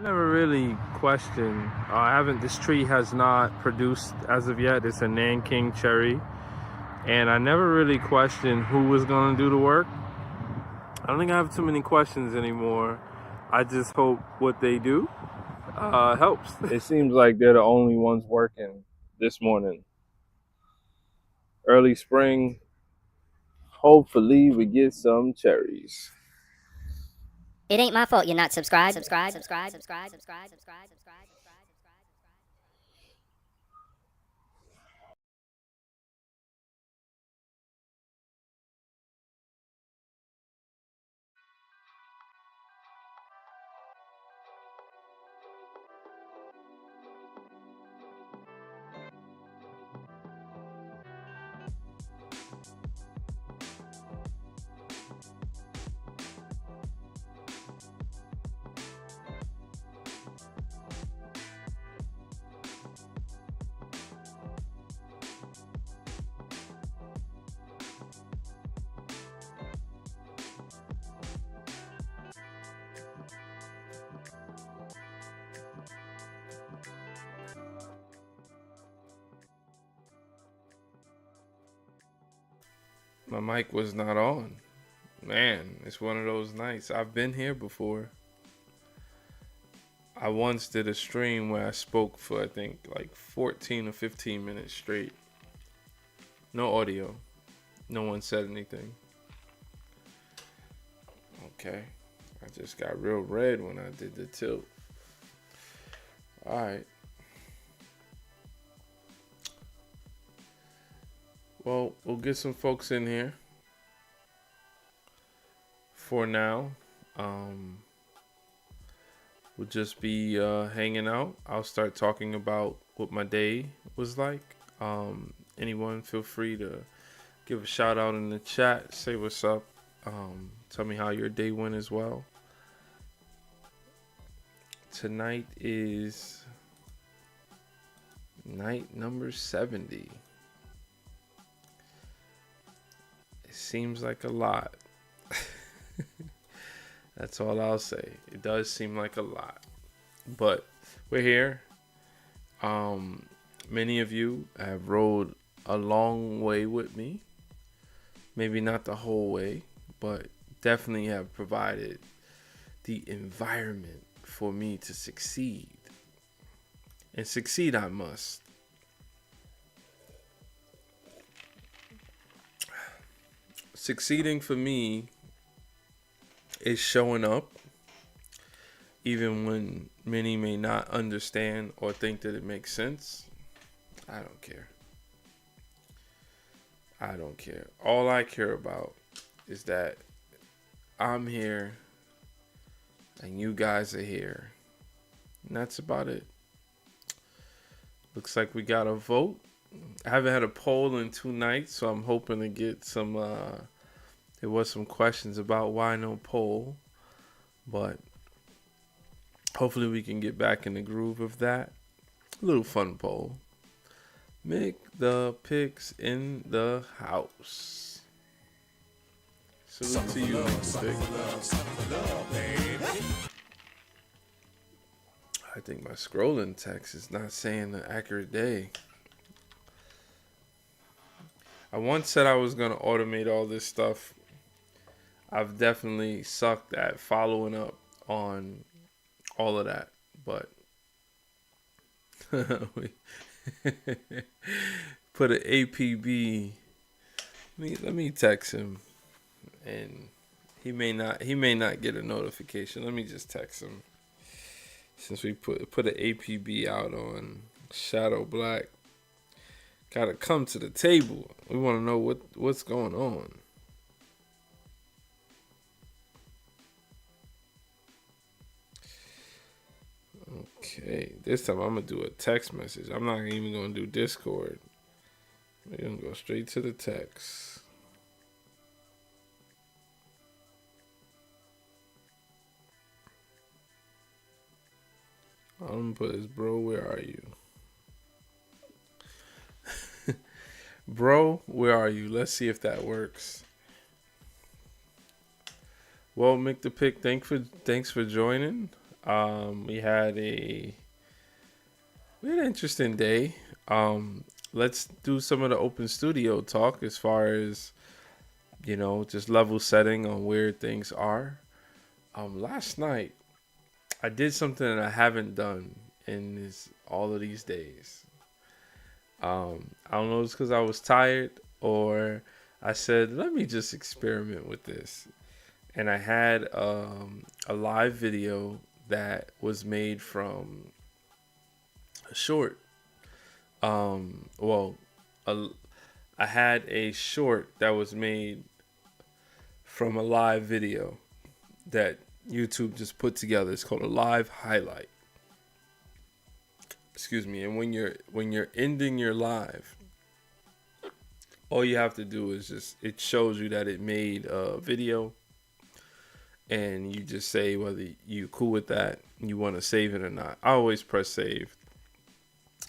never really questioned. I haven't. This tree has not produced as of yet. It's a Nanking cherry, and I never really questioned who was gonna do the work. I don't think I have too many questions anymore. I just hope what they do helps. It seems like they're the only ones working this morning. Early spring. Hopefully, we get some cherries. It ain't my fault you're not subscribed. My mic was not on. Man, it's one of those nights. I've been here before. I once did a stream where I spoke for I think like 14 or 15 minutes straight. No audio. No one said anything. Okay. I just got real red when I did the tilt. Alright. Well, we'll get some folks in here. For now. We'll just be hanging out. I'll start talking about what my day was like. Anyone feel free to give a shout out in the chat. Say what's up. Tell me how your day went as well. Tonight is night number 70. It seems like a lot. That's all I'll say. It does seem like a lot. But we're here. Many of you have rode a long way with me. Maybe not the whole way, but definitely have provided the environment for me to succeed. And succeed I must. Succeeding for me is showing up even when many may not understand or think that it makes sense. I don't care. I don't care. All I care about is that I'm here and you guys are here. And that's about it. Looks like we got a vote. I haven't had a poll in 2 nights, so I'm hoping to get some there was some questions about why no poll, but hopefully we can get back in the groove of that. A little fun poll. Make the picks in the house. Salute to you, Mr. I think my scrolling text is not saying the accurate day. I once said I was going to automate all this stuff. I've definitely sucked at following up on all of that, but put an APB. Let me text him, and he may not get a notification. Let me just text him since we put an APB out on Shadow Black. Gotta come to the table. We want to know what's going on. Okay, this time I'm gonna do a text message. I'm not even gonna do Discord. We're gonna go straight to the text. I'm gonna put this, bro, where are you? Bro, where are you? Let's see if that works. Well, Mick the Pick, thanks for joining. We had an interesting day. Let's do some of the open studio talk as far as just level setting on where things are. Last night I did something that I haven't done in all of these days. I don't know, it's because I was tired or I said, let me just experiment with this. And I had a live video that was made from a short. Well, a, I had a short that was made from a live video that YouTube just put together. It's called a live highlight. Excuse me. And when you're ending your live, all you have to do is it shows you that it made a video, and you just say whether you cool with that, you want to save it or not. I always press save,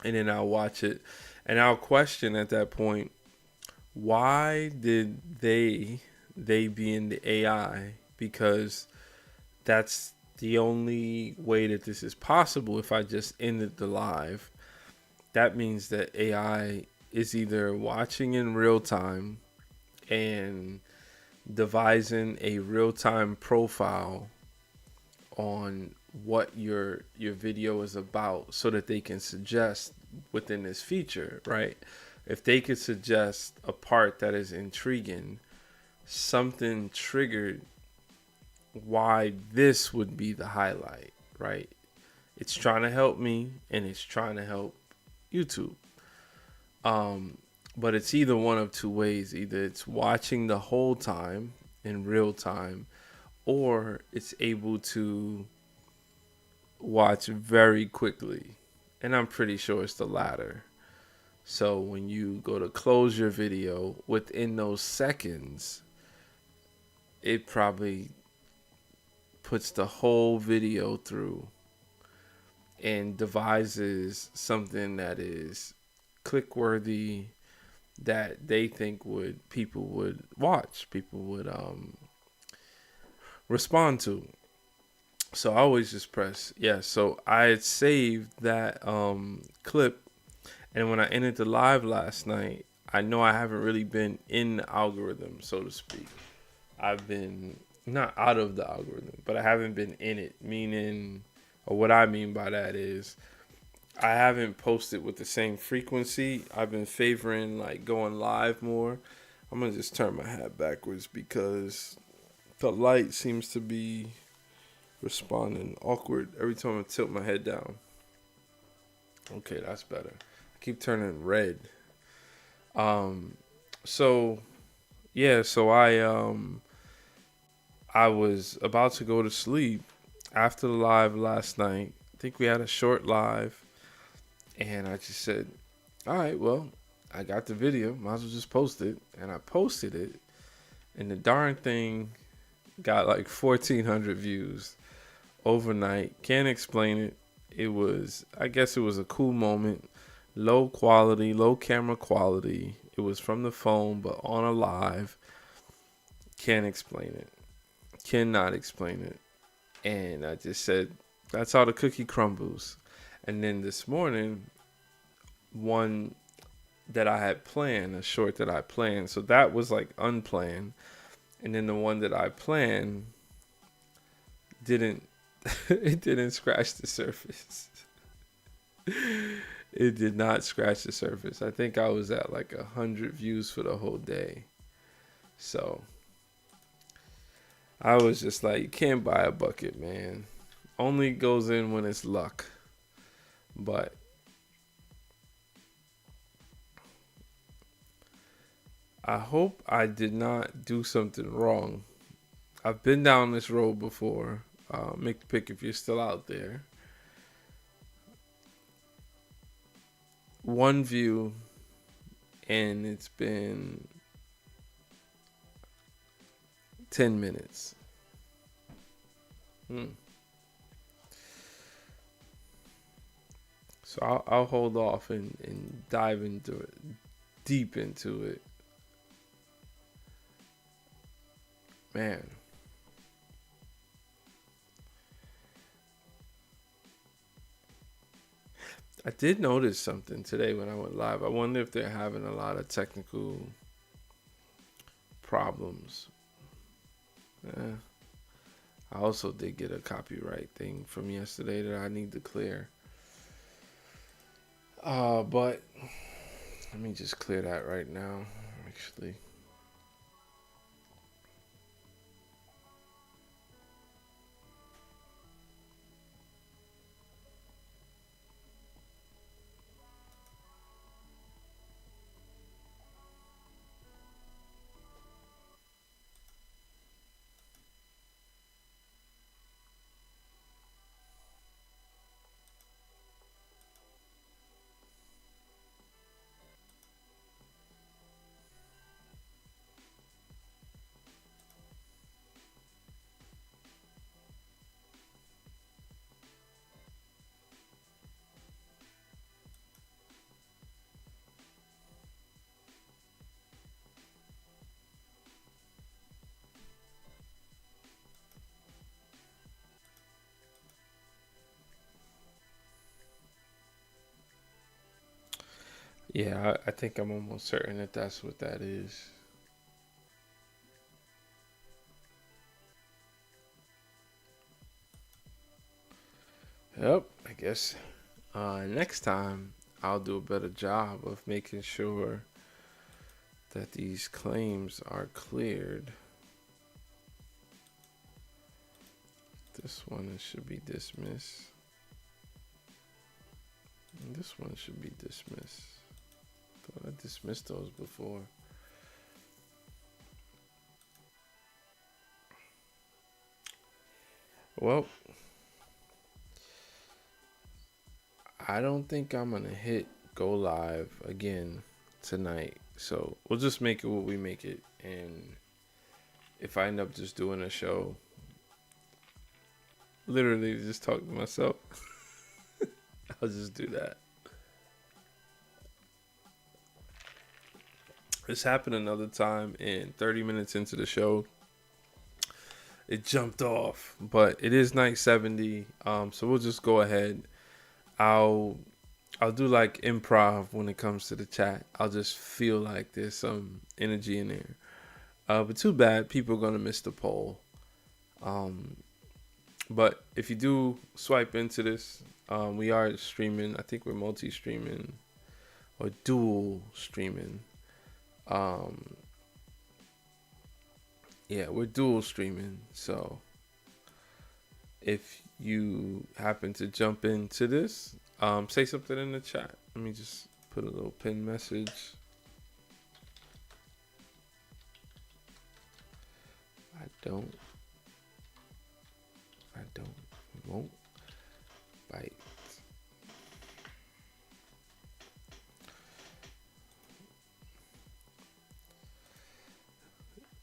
and then I'll watch it, and I'll question at that point, why did they being the AI, because that's the only way that this is possible. If I just ended the live, that means that AI is either watching in real time and devising a real-time profile on what your video is about so that they can suggest within this feature, right? If they could suggest a part that is intriguing, something triggered why this would be the highlight, right? It's trying to help me and it's trying to help YouTube. But it's either one of two ways. Either it's watching the whole time in real time, or it's able to watch very quickly. And I'm pretty sure it's the latter. So when you go to close your video, within those seconds, it probably puts the whole video through and devises something that is click worthy, that they think people would watch, people would respond to. So I always just press yes. So I had saved that clip, and when I ended the live last night, I know I haven't really been in the algorithm, so to speak. I've been not out of the algorithm, but I haven't been in it. Meaning, or what I mean by that is, I haven't posted with the same frequency. I've been favoring like going live more. I'm gonna just turn my hat backwards because the light seems to be responding awkward every time I tilt my head down. Okay, that's better. I keep turning red. So yeah, so I was about to go to sleep after the live last night. I think we had a short live. And I just said, all right, well, I got the video. Might as well just post it. And I posted it. And the darn thing got like 1,400 views overnight. Can't explain it. I guess it was a cool moment. Low quality, low camera quality. It was from the phone, but on a live. Can't explain it. Cannot explain it. And I just said, that's how the cookie crumbles. And then this morning, one that I had planned, a short that I planned. So that was like unplanned. And then the one that I planned it didn't scratch the surface. It did not scratch the surface. I think I was at like 100 views for the whole day. So I was just like, you can't buy a bucket, man. Only goes in when it's luck. But I hope I did not do something wrong. I've been down this road before. Make the pick if you're still out there. One view, and it's been 10 minutes. So I'll hold off and dive into it, deep into it. Man. I did notice something today when I went live. I wonder if they're having a lot of technical problems. Eh, I also did get a copyright thing from yesterday that I need to clear. But let me just clear that right now, actually. Yeah, I think I'm almost certain that that's what that is. Yep, I guess next time I'll do a better job of making sure that these claims are cleared. This one should be dismissed. And this one should be dismissed. Thought I dismissed those before. Well, I don't think I'm gonna hit go live again tonight. So we'll just make it what we make it. And if I end up just doing a show, literally just talk to myself, I'll just do that. This happened another time, and 30 minutes into the show, it jumped off. But it is night 70, so we'll just go ahead. I'll do like improv when it comes to the chat. I'll just feel like there's some energy in there. But too bad, people are gonna miss the poll. But if you do swipe into this, we are streaming. I think we're multi-streaming or dual streaming. Yeah, we're dual streaming. So if you happen to jump into this, say something in the chat. Let me just put a little pin message. Won't bite.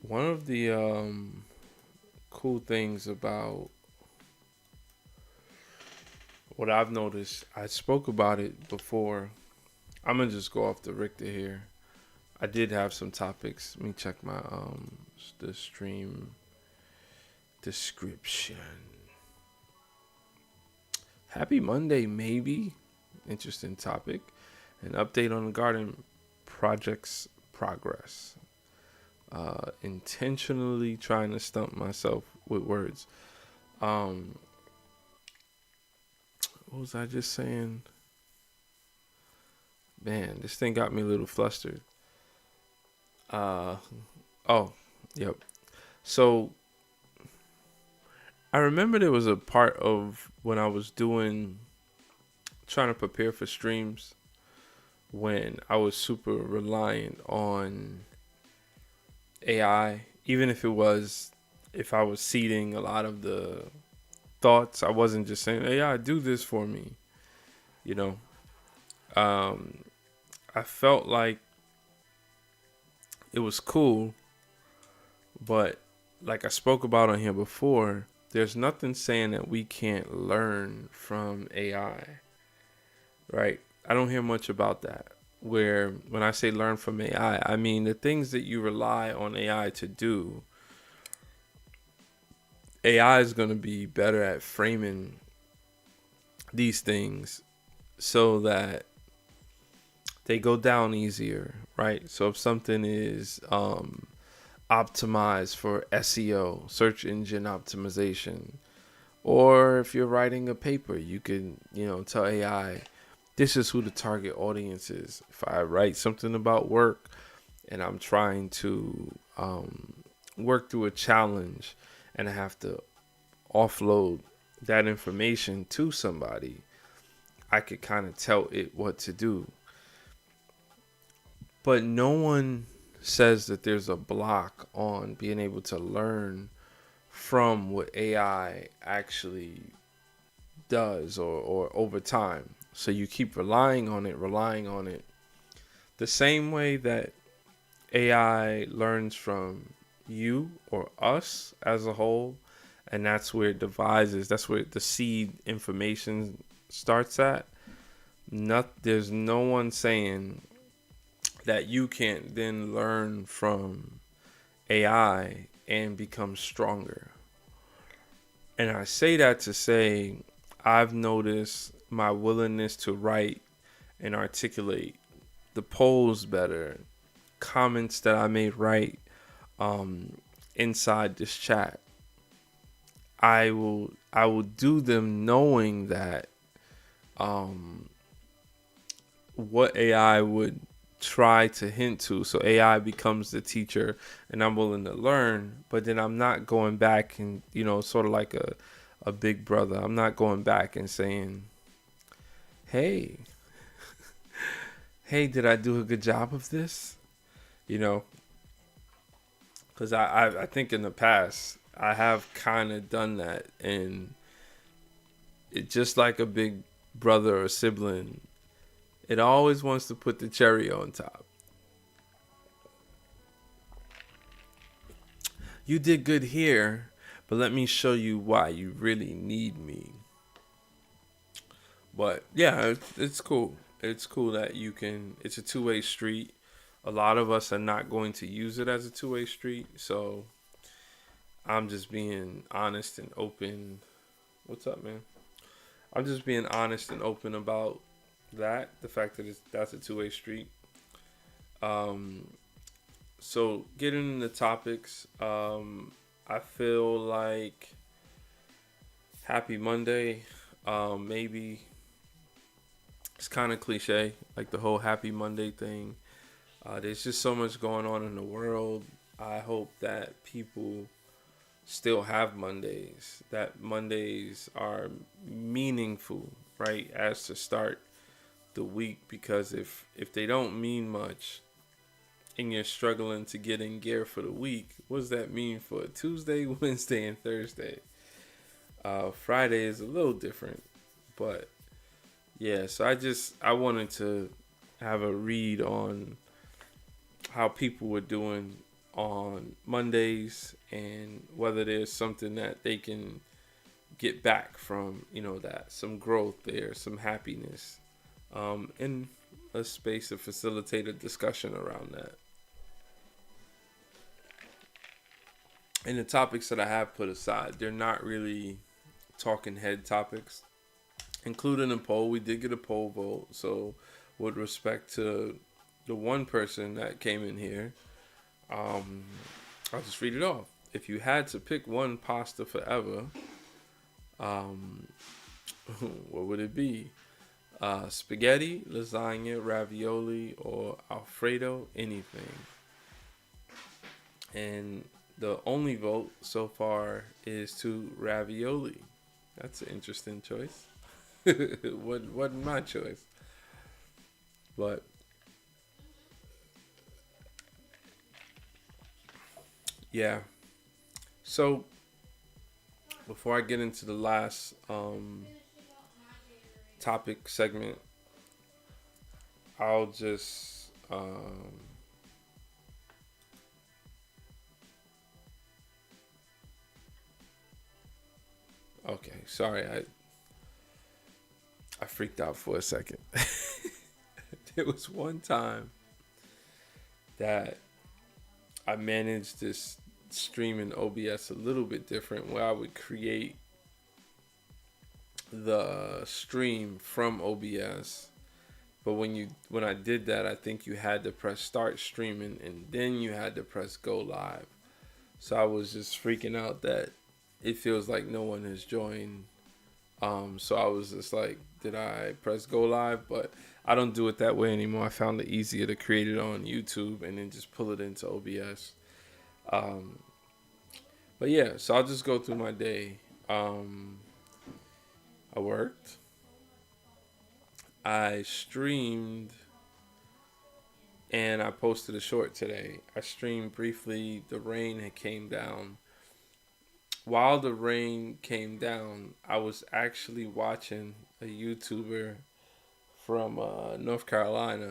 One of the cool things about what I've noticed, I spoke about it before. I'm gonna just go off the Richter here. I did have some topics. Let me check my the stream description. Happy Monday, maybe. Interesting topic. An update on the garden project's progress. Intentionally trying to stump myself with words. What was I just saying? Man, this thing got me a little flustered. Oh, yep. So I remember there was a part of when I was trying to prepare for streams, when I was super reliant on AI, even if I was seeding a lot of the thoughts. I wasn't just saying, AI, do this for me. You know, I felt like it was cool, but like I spoke about on here before, there's nothing saying that we can't learn from AI, right? I don't hear much about that. Where when I say learn from AI, I mean the things that you rely on AI to do, AI is going to be better at framing these things so that they go down easier, right? So if something is optimized for SEO, search engine optimization, or if you're writing a paper, you can, tell AI, this is who the target audience is. If I write something about work and I'm trying to work through a challenge and I have to offload that information to somebody, I could kind of tell it what to do. But no one says that there's a block on being able to learn from what AI actually does or over time. So you keep relying on it, the same way that AI learns from you or us as a whole. And that's where it devises, that's where the seed information starts at. There's no one saying that you can't then learn from AI and become stronger. And I say that to say I've noticed my willingness to write and articulate the polls better, comments that I may write inside this chat. I will do them knowing that what AI would try to hint to. So AI becomes the teacher and I'm willing to learn, but then I'm not going back and, sort of like a big brother. I'm not going back and saying, hey, did I do a good job of this? Because I think in the past I have kind of done that, and it just like a big brother or sibling, it always wants to put the cherry on top. You did good here, but let me show you why you really need me. But yeah, it's cool. It's cool that it's a two-way street. A lot of us are not going to use it as a two-way street. So I'm just being honest and open. What's up, man? I'm just being honest and open about that. The fact that that's a two-way street. So getting into topics, I feel like Happy Monday, maybe it's kind of cliche, like the whole Happy Monday thing. There's just so much going on in the world. I hope that people still have Mondays, that Mondays are meaningful, right, as to start the week, because if they don't mean much and you're struggling to get in gear for the week, what does that mean for Tuesday, Wednesday, and Thursday? Friday is a little different, but yeah, so I wanted to have a read on how people were doing on Mondays and whether there's something that they can get back from, that some growth there, some happiness, in a space to facilitate a discussion around that. And the topics that I have put aside, they're not really talking head topics, including a poll. We did get a poll vote. So with respect to the one person that came in here, I'll just read it off. If you had to pick one pasta forever, what would it be? Spaghetti, lasagna, ravioli, or Alfredo, anything. And the only vote so far is to ravioli. That's an interesting choice. Wasn't my choice. But yeah. So before I get into the last topic segment, I'll just okay, sorry, I freaked out for a second. There was one time that I managed this stream in OBS a little bit different, where I would create the stream from OBS. But when I did that, I think you had to press start streaming and then you had to press go live. So I was just freaking out that it feels like no one has joined. So I was just like, did I press go live? But I don't do it that way anymore. I found it easier to create it on YouTube and then just pull it into OBS. But yeah, so I'll just go through my day. I worked. I streamed and I posted a short today. I streamed briefly. The rain had came down. While the rain came down, I was actually watching a YouTuber from North Carolina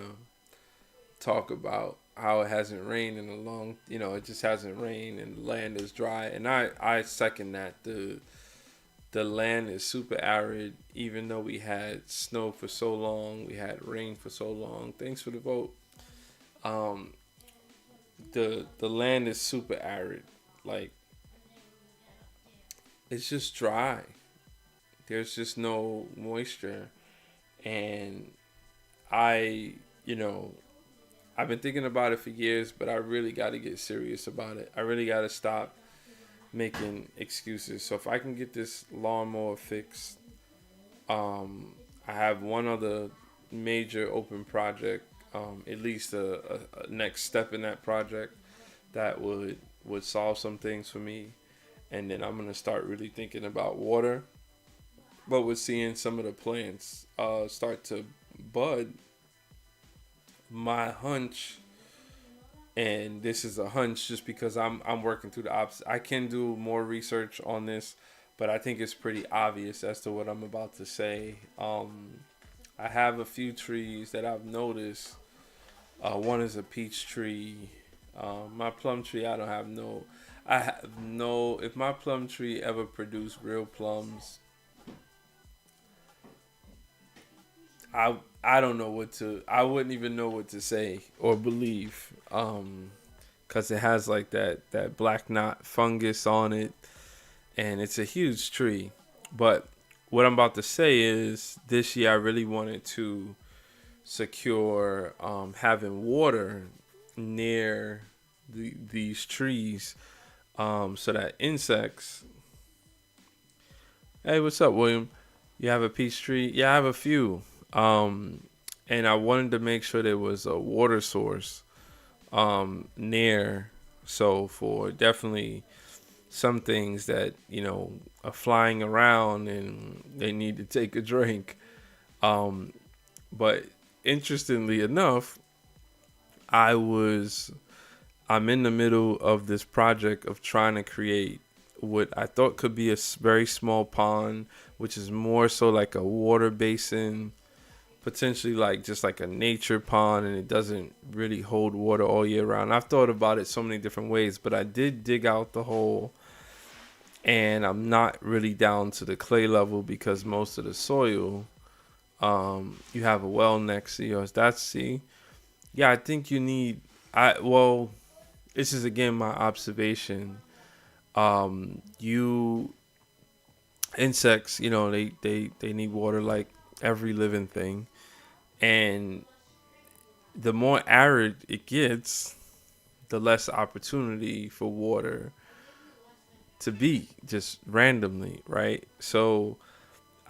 talk about how it hasn't rained in a long, it just hasn't rained and the land is dry. And I second that. The land is super arid, even though we had snow for so long, we had rain for so long. Thanks for the vote. The land is super arid. Like, it's just dry. There's just no moisture. And I, I've been thinking about it for years, but I really got to get serious about it. I really got to stop making excuses. So if I can get this lawnmower fixed, I have one other major open project, at least a next step in that project that would solve some things for me. And then I'm going to start really thinking about water. But we're seeing some of the plants start to bud. My hunch, and this is a hunch just because I'm working through the opposite. I can do more research on this, but I think it's pretty obvious as to what I'm about to say. I have a few trees that I've noticed. One is a peach tree. My plum tree, I have no, if my plum tree ever produced real plums, I don't know I wouldn't even know what to say or believe, cause it has like that black knot fungus on it, and it's a huge tree. But what I'm about to say is, this year I really wanted to secure having water near these trees, so that insects. Hey, what's up, William? You have a peach tree? Yeah, I have a few. And I wanted to make sure there was a water source near. So for definitely some things that are flying around and they need to take a drink. But interestingly enough, I'm in the middle of this project of trying to create what I thought could be a very small pond, which is more so like a water basin, potentially like just like a nature pond, and it doesn't really hold water all year round. I've thought about it so many different ways, but I did dig out the hole, and I'm not really down to the clay level because most of the soil, you have a well next to yours. I think you need, this is again my observation. Insects, they need water like every living thing. And the more arid it gets, the less opportunity for water to be just randomly, right? So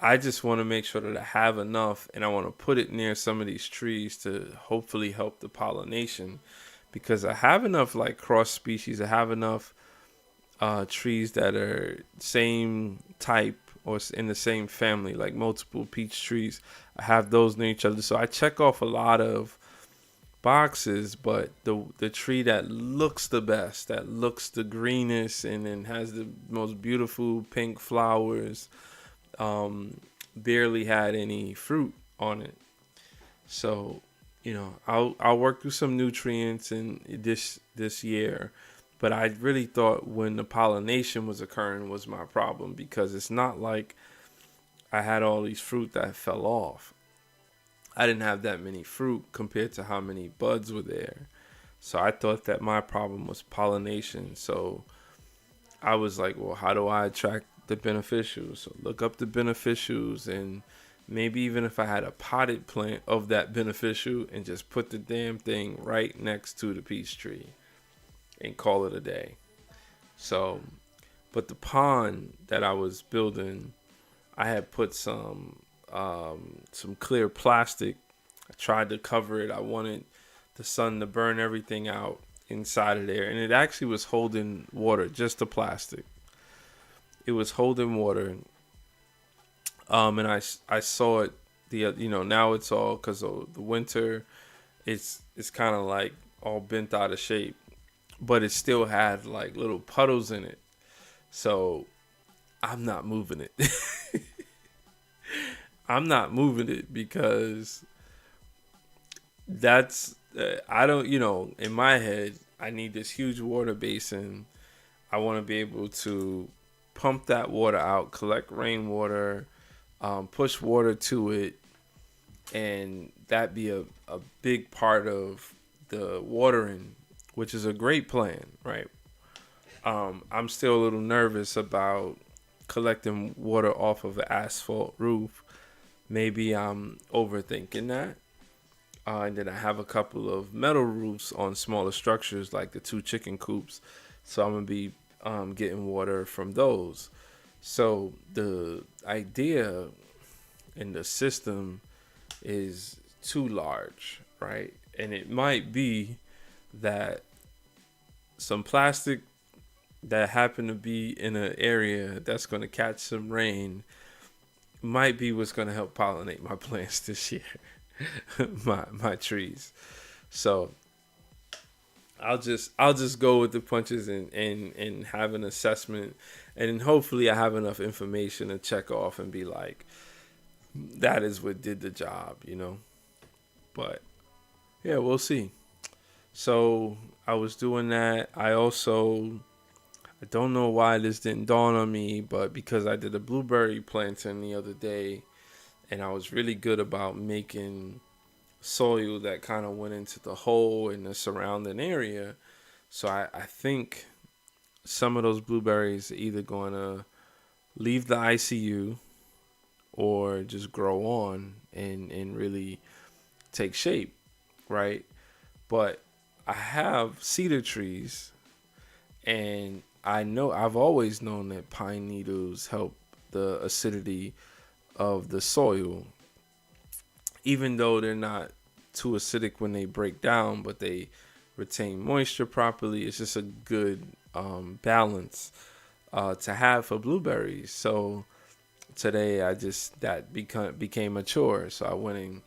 I just want to make sure that I have enough, and I want to put it near some of these trees to hopefully help the pollination, because I have enough like cross species. I have enough trees that are same type or in the same family, like multiple peach trees. I have those near each other, so I check off a lot of boxes. But the tree that looks the best, that looks the greenest, and then has the most beautiful pink flowers, barely had any fruit on it. So I'll work through some nutrients in this year. But I really thought when the pollination was occurring was my problem, because it's not like I had all these fruit that fell off. I didn't have that many fruit compared to how many buds were there. So I thought that my problem was pollination. So I was like, well, how do I attract the beneficials. So look up the beneficials, and maybe even if I had a potted plant of that beneficial, and just put the damn thing right next to the peach tree and call it a day. So, but the pond that I was building, I had put some clear plastic. I tried to cover it. I wanted the sun to burn everything out inside of there, and it actually was holding water, just the plastic. It was holding water, and I saw it now it's all because of the winter. It's kind of like all bent out of shape, but it still had like little puddles in it. So I'm not moving it. I'm not moving it because that's I don't in my head I need this huge water basin. I want to be able to pump that water out, collect rainwater, push water to it, and that be a big part of the watering, which is a great plan, right? I'm still a little nervous about collecting water off of an asphalt roof. Maybe I'm overthinking that. And then I have a couple of metal roofs on smaller structures like the 2 chicken coops. So I'm going to be getting water from those. So the idea in the system is too large, right? And it might be that some plastic that happened to be in an area that's going to catch some rain might be what's going to help pollinate my plants this year. my trees. So I'll just go with the punches and have an assessment, and hopefully I have enough information to check off and be like, that is what did the job. But yeah, we'll see. So I was doing that. I don't know why this didn't dawn on me, but because I did a blueberry planting the other day, and I was really good about making soil that kind of went into the hole in the surrounding area. So I think some of those blueberries are either going to leave the ICU or just grow on and really take shape, right? But I have cedar trees, and I've always known that pine needles help the acidity of the soil, even though they're not too acidic when they break down, but they retain moisture properly. It's just a good balance to have for blueberries. So today that became a chore. So I went and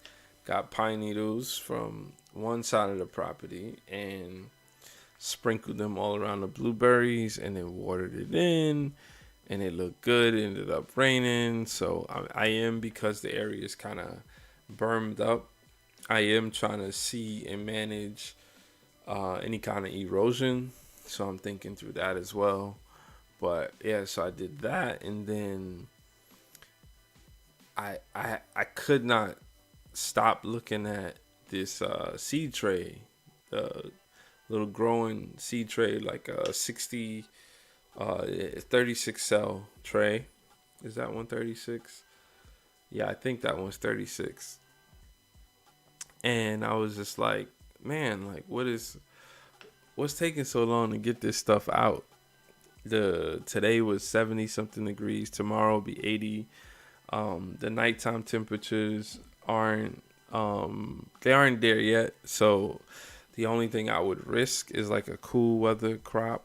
got pine needles from one side of the property and sprinkled them all around the blueberries, and then watered it in, and it looked good. It ended up raining, so I am, because the area is kind of bermed up, I am trying to see and manage any kind of erosion. So I'm thinking through that as well. But yeah, so I did that, and then I could not stop looking at this seed tray, the little growing seed tray, like a 36 cell tray. Is that one 36? Yeah, I think that one's 36. And I was just like, man, like what's taking so long to get this stuff out? Today was 70 something degrees. Tomorrow will be 80. The nighttime temperatures aren't there yet. So the only thing I would risk is like a cool weather crop.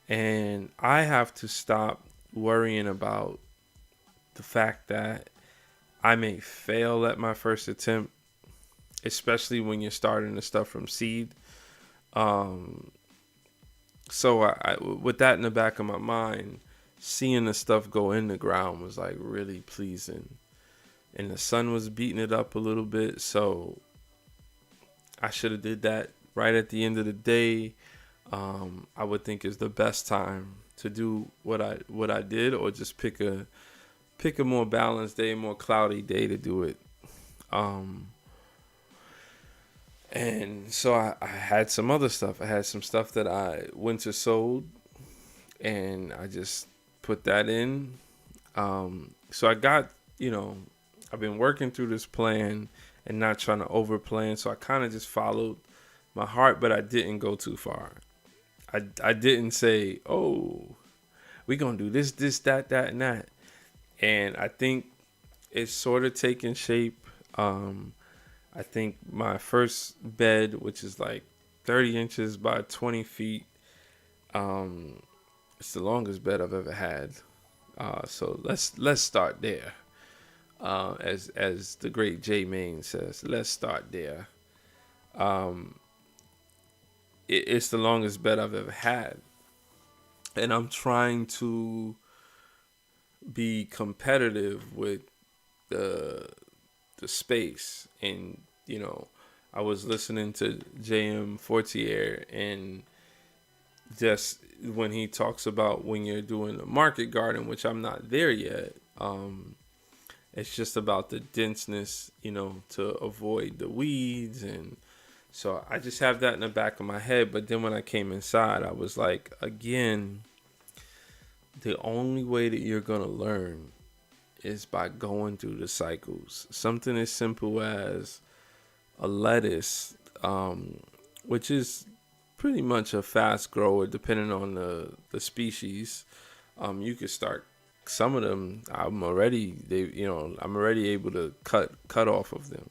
And I have to stop worrying about the fact that I may fail at my first attempt, especially when you're starting the stuff from seed. So I, with that in the back of my mind, seeing the stuff go in the ground was like really pleasing. And the sun was beating it up a little bit, so I should have did that right at the end of the day. I would think is the best time to do what I did, or just pick a more balanced day, more cloudy day to do it. And so I had some other stuff. I had some stuff that I winter sowed, and I just put that in. So I got, I've been working through this plan and not trying to over plan. So I kind of just followed my heart, but I didn't go too far. I didn't say, oh, we're going to do this, that, and that. And I think it's sort of taking shape. I think my first bed, which is like 30 inches by 20 feet, it's the longest bed I've ever had. So let's start there. As the great J Main says, let's start there. It's the longest bed I've ever had, and I'm trying to be competitive with the space. And I was listening to J.M. Fortier, and just when he talks about when you're doing a market garden, which I'm not there yet, it's just about the denseness, to avoid the weeds. And so I just have that in the back of my head. But then when I came inside, I was like, again, the only way that you're going to learn is by going through the cycles. Something as simple as a lettuce, which is pretty much a fast grower depending on the species. You could start some of them. I'm already able to cut off of them.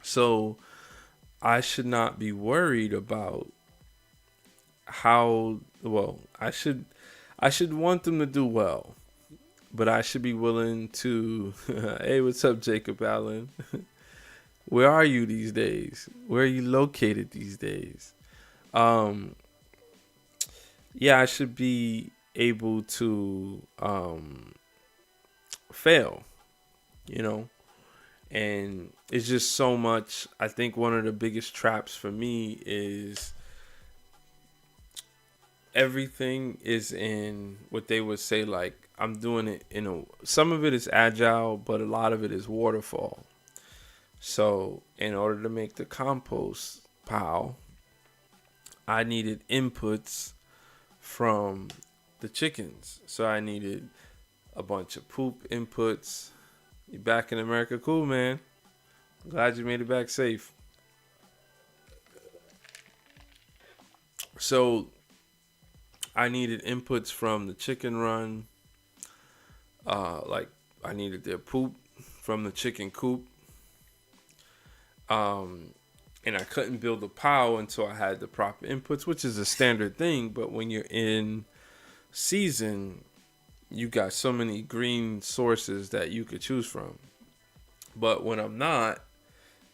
So I should not be worried about how well. I should want them to do well, but I should be willing to. Hey, what's up, Jacob Allen? Where are you these days? Where are you located these days? Yeah, I should be able to fail, and it's just so much. I think one of the biggest traps for me is everything is in what they would say, like, I'm doing it some of it is agile, but a lot of it is waterfall. So in order to make the compost pile, I needed inputs from the chickens. So I needed a bunch of poop inputs. You back in America? Cool, man. Glad you made it back safe. So I needed inputs from the chicken run. Like I needed their poop from the chicken coop. And I couldn't build a pile until I had the proper inputs, which is a standard thing. But when you're in season, you got so many green sources that you could choose from. But when I'm not,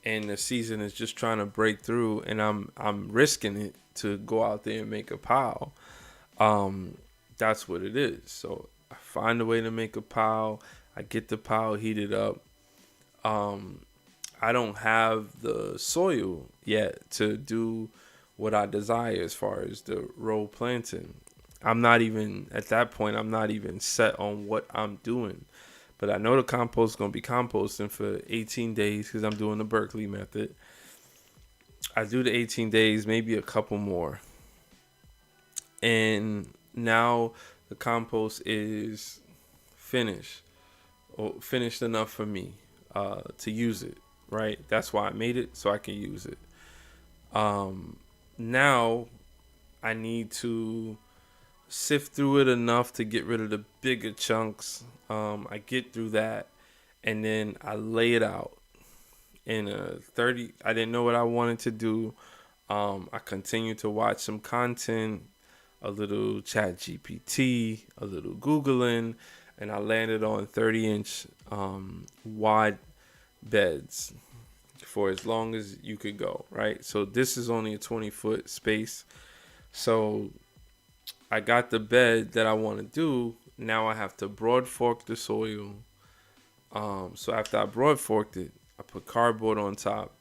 and the season is just trying to break through, and I'm risking it to go out there and make a pile, that's what it is. So I find a way to make a pile. I get the pile heated up. I don't have the soil yet to do what I desire as far as the row planting. I'm not even at that point. I'm not even set on what I'm doing, but I know the compost is going to be composting for 18 days because I'm doing the Berkeley method. I do the 18 days, maybe a couple more. And now the compost is finished, or finished enough for me to use it. Right, that's why I made it, so I can use it. Now I need to sift through it enough to get rid of the bigger chunks. I get through that, and then I lay it out in a 30. I didn't know what I wanted to do. I continued to watch some content, a little chat GPT, a little Googling, and I landed on 30-inch wide beds for as long as you could go, right? So this is only a 20-foot space. So I got the bed that I want to do. Now I have to broad fork the soil. So after I broad forked it, I put cardboard on top.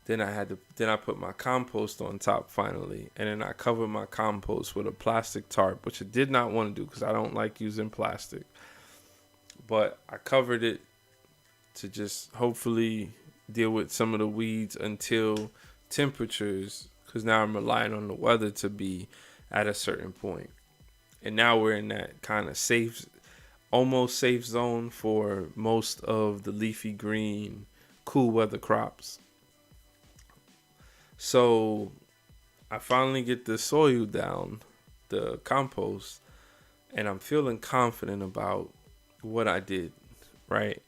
Then I put my compost on top finally, and then I covered my compost with a plastic tarp, which I did not want to do because I don't like using plastic. But I covered it to just hopefully deal with some of the weeds until temperatures, because now I'm relying on the weather to be at a certain point. And now we're in that kind of almost safe zone for most of the leafy green, cool weather crops. So I finally get the soil down, the compost, and I'm feeling confident about what I did, right?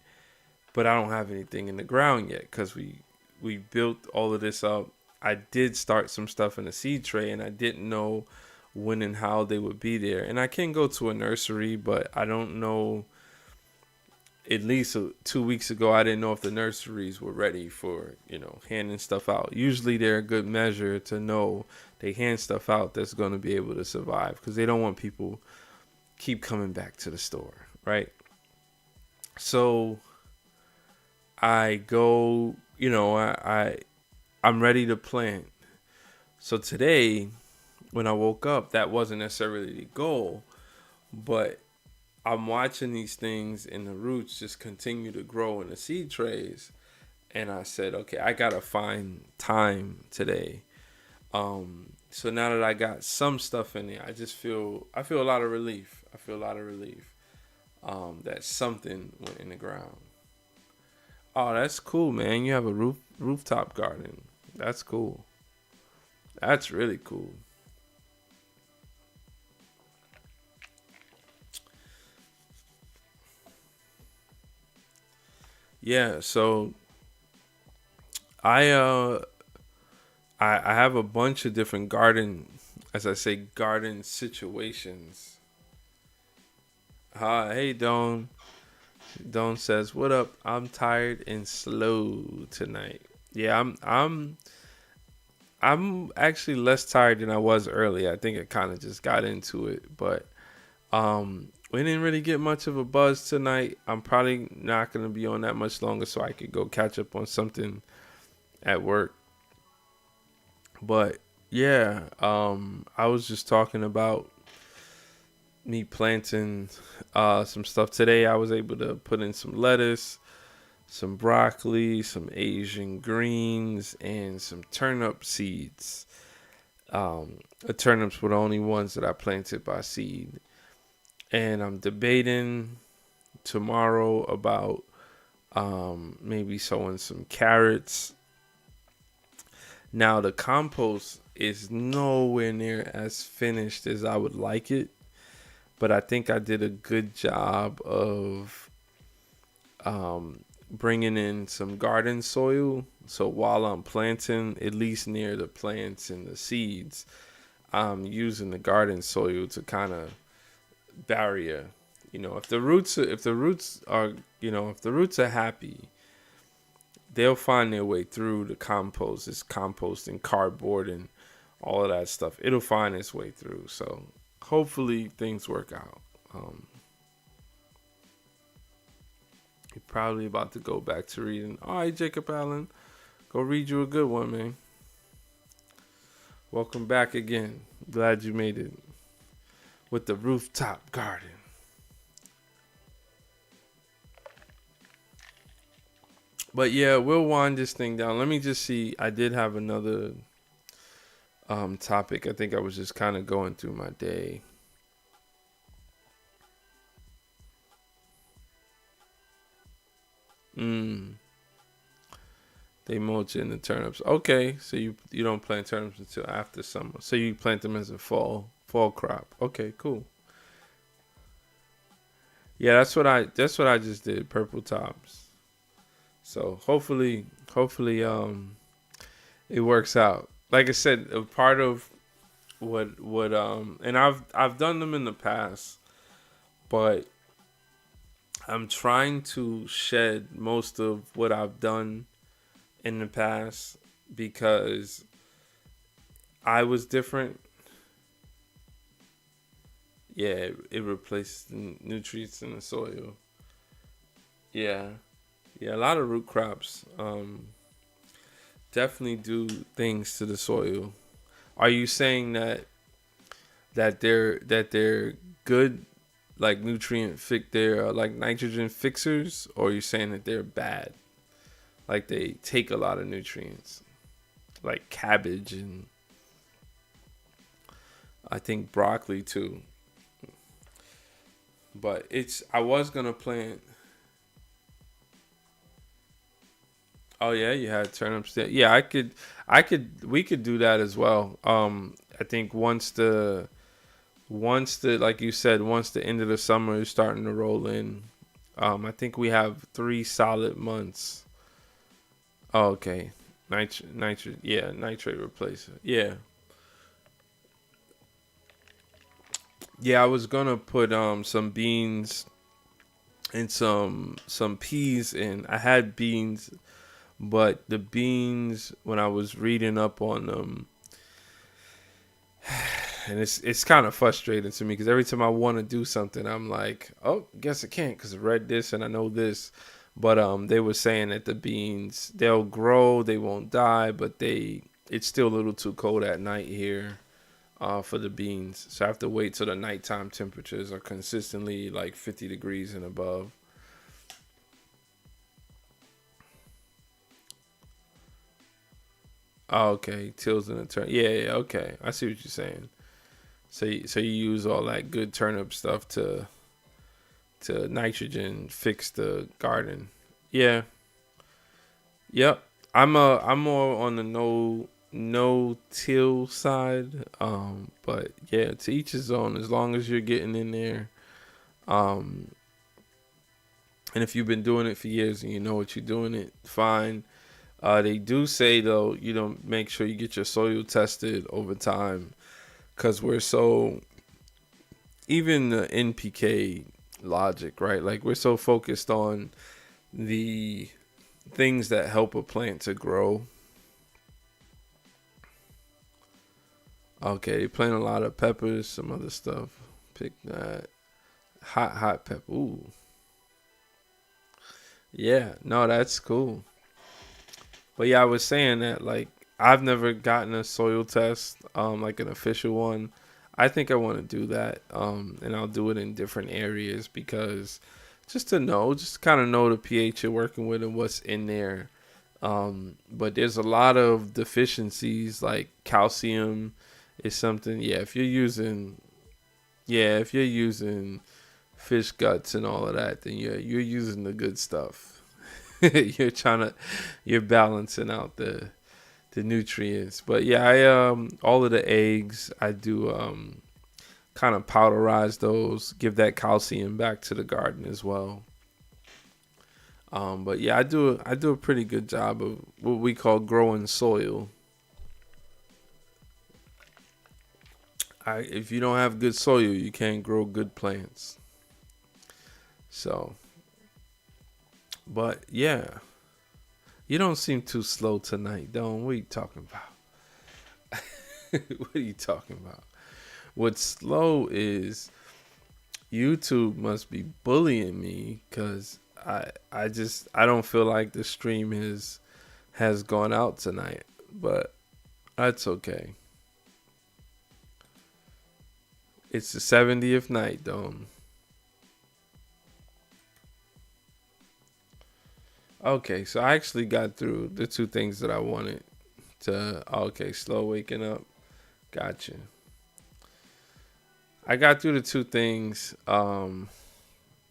But I don't have anything in the ground yet because we built all of this up. I did start some stuff in the seed tray, and I didn't know when and how they would be there. And I can go to a nursery, but I don't know. At least 2 weeks ago, I didn't know if the nurseries were ready for, handing stuff out. Usually they're a good measure to know they hand stuff out that's going to be able to survive, because they don't want people keep coming back to the store, right? So I go, I'm ready to plant. So today, when I woke up, that wasn't necessarily the goal, but I'm watching these things and the roots just continue to grow in the seed trays. And I said, okay, I got to find time today. So now that I got some stuff in there, I feel a lot of relief. I feel a lot of relief that something went in the ground. Oh, that's cool, man. You have a rooftop garden. That's cool. That's really cool. Yeah, so I uh I have a bunch of different garden situations. Hi, hey Don. Don says, "What up? I'm tired and slow tonight." Yeah, I'm actually less tired than I was earlier. I think I kind of just got into it, but we didn't really get much of a buzz tonight. I'm probably not going to be on that much longer, so I could go catch up on something at work. But yeah, I was just talking about me planting some stuff today. I was able to put in some lettuce, some broccoli, some Asian greens, and some turnip seeds. The turnips were the only ones that I planted by seed. And I'm debating tomorrow about maybe sowing some carrots. Now, the compost is nowhere near as finished as I would like it, but I think I did a good job of bringing in some garden soil. So while I'm planting, at least near the plants and the seeds, I'm using the garden soil to kind of barrier. If the roots are happy, they'll find their way through the compost. It's compost and cardboard and all of that stuff. It'll find its way through. So hopefully things work out. You're probably about to go back to reading. All right, Jacob Allen, go read you a good one, man. Welcome back again. Glad you made it with the rooftop garden. But yeah, we'll wind this thing down. Let me just see. I did have another topic. I think I was just kind of going through my day. They mulch in the turnips. Okay, so you don't plant turnips until after summer. So you plant them as a fall crop. Okay, cool. Yeah, that's what I just did. Purple tops. So hopefully it works out. Like I said, a part of what and I've done them in the past, but I'm trying to shed most of what I've done in the past because I was different. Yeah, it replaces the nutrients in the soil. Yeah. Yeah, a lot of root crops definitely do things to the soil. Are you saying that they're good, like they're like nitrogen fixers, or are you saying that they're bad, like they take a lot of nutrients, like cabbage and I think broccoli too? But I was gonna plant. Oh yeah, you had turnips there. Yeah, we could do that as well. I think once the like you said, once the end of the summer is starting to roll in, I think we have 3 solid months. Oh, okay, nitrate replacer. Yeah, yeah. I was gonna put some beans and some peas in. I had beans, but the beans when I was reading up on them, and it's kind of frustrating to me because every time I want to do something, I'm like, oh, guess I can't because I read this and I know this. But they were saying that the beans they'll grow, they won't die, but it's still a little too cold at night here for the beans. So I have to wait till the nighttime temperatures are consistently like 50 degrees and above. Oh, okay, tills in a turn. Yeah, yeah, okay. I see what you're saying. So you use all that good turnip stuff to nitrogen fix the garden. Yeah. Yep. I'm more on the no till side. But yeah, to each his own. As long as you're getting in there, um, and if you've been doing it for years and you know what you're doing, it fine. They do say though, make sure you get your soil tested over time, because we're so even the NPK logic, right? Like we're so focused on the things that help a plant to grow. Okay, plant a lot of peppers, some other stuff. Pick that hot pepper. Ooh, yeah, no, that's cool. But yeah, I was saying that like I've never gotten a soil test, like an official one. I think I want to do that, and I'll do it in different areas because just to know, just kind of know the pH you're working with and what's in there. But there's a lot of deficiencies like calcium is something. If you're using fish guts and all of that, then you're using the good stuff. You're balancing out the nutrients. But yeah, I all of the eggs I do kind of powderize those, give that calcium back to the garden as well. But yeah, I do a pretty good job of what we call growing soil. If you don't have good soil, you can't grow good plants. So, but yeah, you don't seem too slow tonight, Don. What are you talking about? What are you talking about? What's slow is YouTube must be bullying me because I don't feel like the stream has gone out tonight, but that's okay. It's the 70th night, Don. Okay, so I actually got through the two things that I wanted to. Okay, slow waking up. Gotcha. I got through the two things that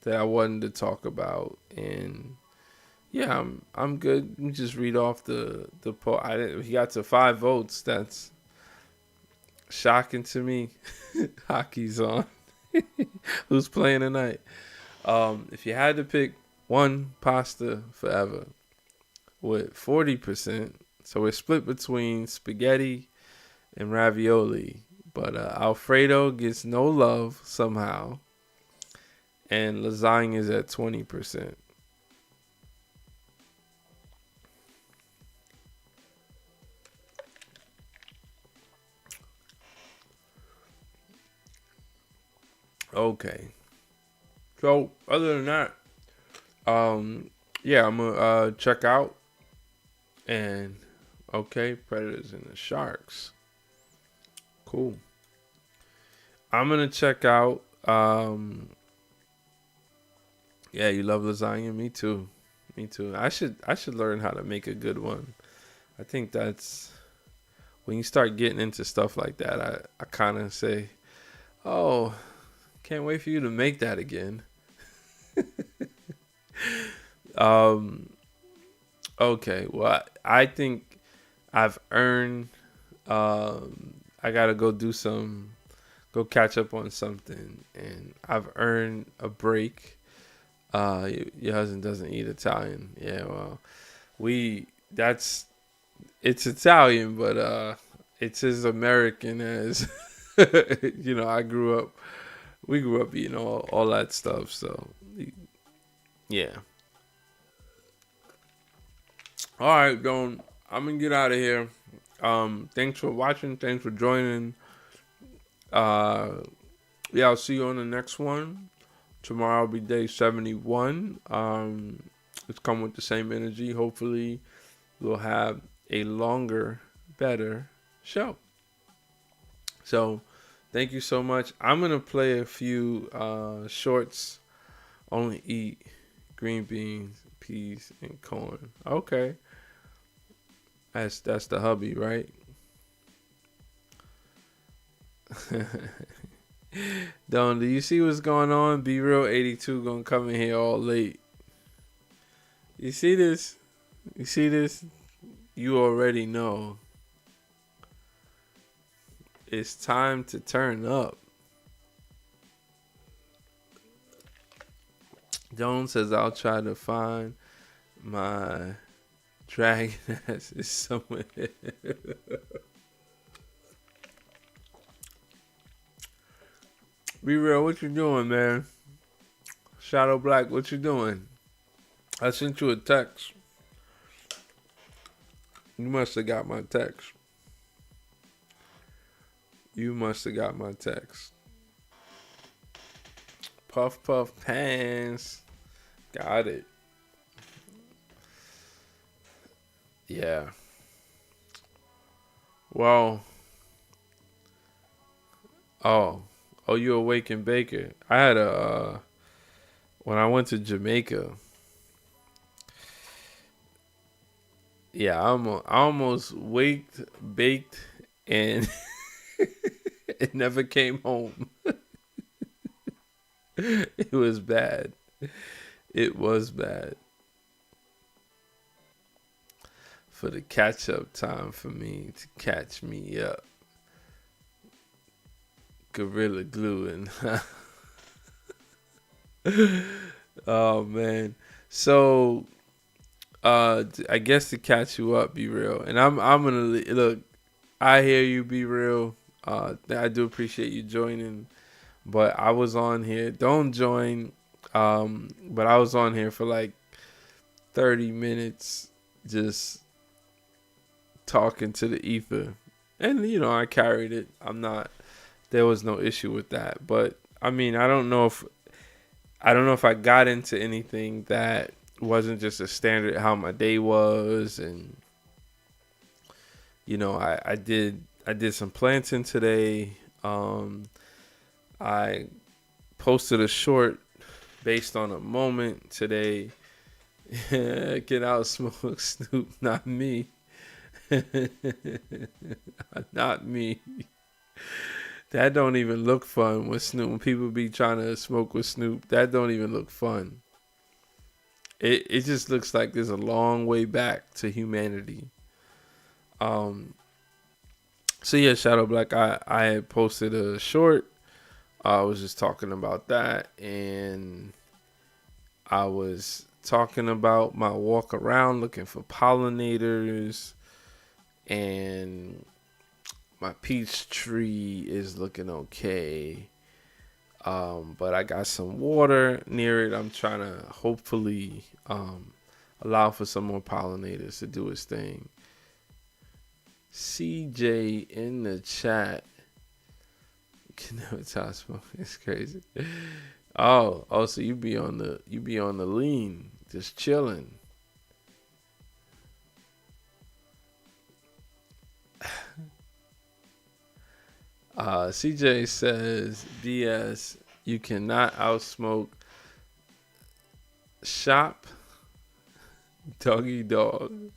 I wanted to talk about, and yeah, I'm good. Let me just read off the poll. He got to 5 votes. That's shocking to me. Hockey's on. Who's playing tonight? If you had to pick one pasta forever with 40%, so we're split between spaghetti and ravioli, but Alfredo gets no love somehow, and lasagna is at 20%. Okay. So other than that, yeah, I'm gonna check out and okay, Predators and the Sharks. Cool. I'm gonna check out. Yeah, you love lasagna. Me too. Me too. I should learn how to make a good one. I think that's when you start getting into stuff like that. I kind of say, oh, Can't wait for you to make that again. um. Okay. Well, I think I've earned. I gotta go catch up on something, and I've earned a break. Your husband doesn't eat Italian. Yeah. Well, that's it's Italian, but it's as American as we grew up eating all that stuff. So yeah. All right, Don. I'm gonna get out of here. Thanks for watching. Thanks for joining. Uh, yeah, I'll see you on the next one. Tomorrow will be day 71. It's come with the same energy. Hopefully, we'll have a longer, better show. So, thank you so much. I'm gonna play a few shorts. Only eat green beans, peas, and corn. Okay, that's the hubby, right? Don, do you see what's going on? Be Real 82 gonna come in here all late. You see this? You see this? You already know. It's time to turn up. Don says I'll try to find my dragon ass is somewhere. Be Real, what you doing, man? Shadow Black, what you doing? I sent you a text. You must have got my text. You must have got my text. Puff Puff Pants. Got it. Yeah. Well. Oh, you Awakened Baker. I had when I went to Jamaica. Yeah, I almost baked, and it never came home. It was bad. It was bad. For the catch up time for me to catch me up. Gorilla Glue and oh man. So I guess to catch you up, Be Real. And I'm gonna look, I hear you, Be Real. I do appreciate you joining. But I was on here. Don't join. But I was on here for like 30 minutes just talking to the ether. And I carried it. There was no issue with that. But I mean, I don't know if I got into anything that wasn't just a standard how my day was. And I did some planting today. I posted a short based on a moment today. Get out, smoke Snoop, not me. Not me. That don't even look fun with Snoop. When people be trying to smoke with Snoop, that don't even look fun. It just looks like there's a long way back to humanity. So yeah, Shadow Black, I had posted a short. I was just talking about that, and I was talking about my walk around looking for pollinators, and my peach tree is looking okay. But I got some water near it. I'm trying to hopefully allow for some more pollinators to do its thing. CJ in the chat. Can never tell smoke. It's crazy. Oh, so you be on the lean, just chilling. CJ says, BS, you cannot outsmoke shop doggy dog.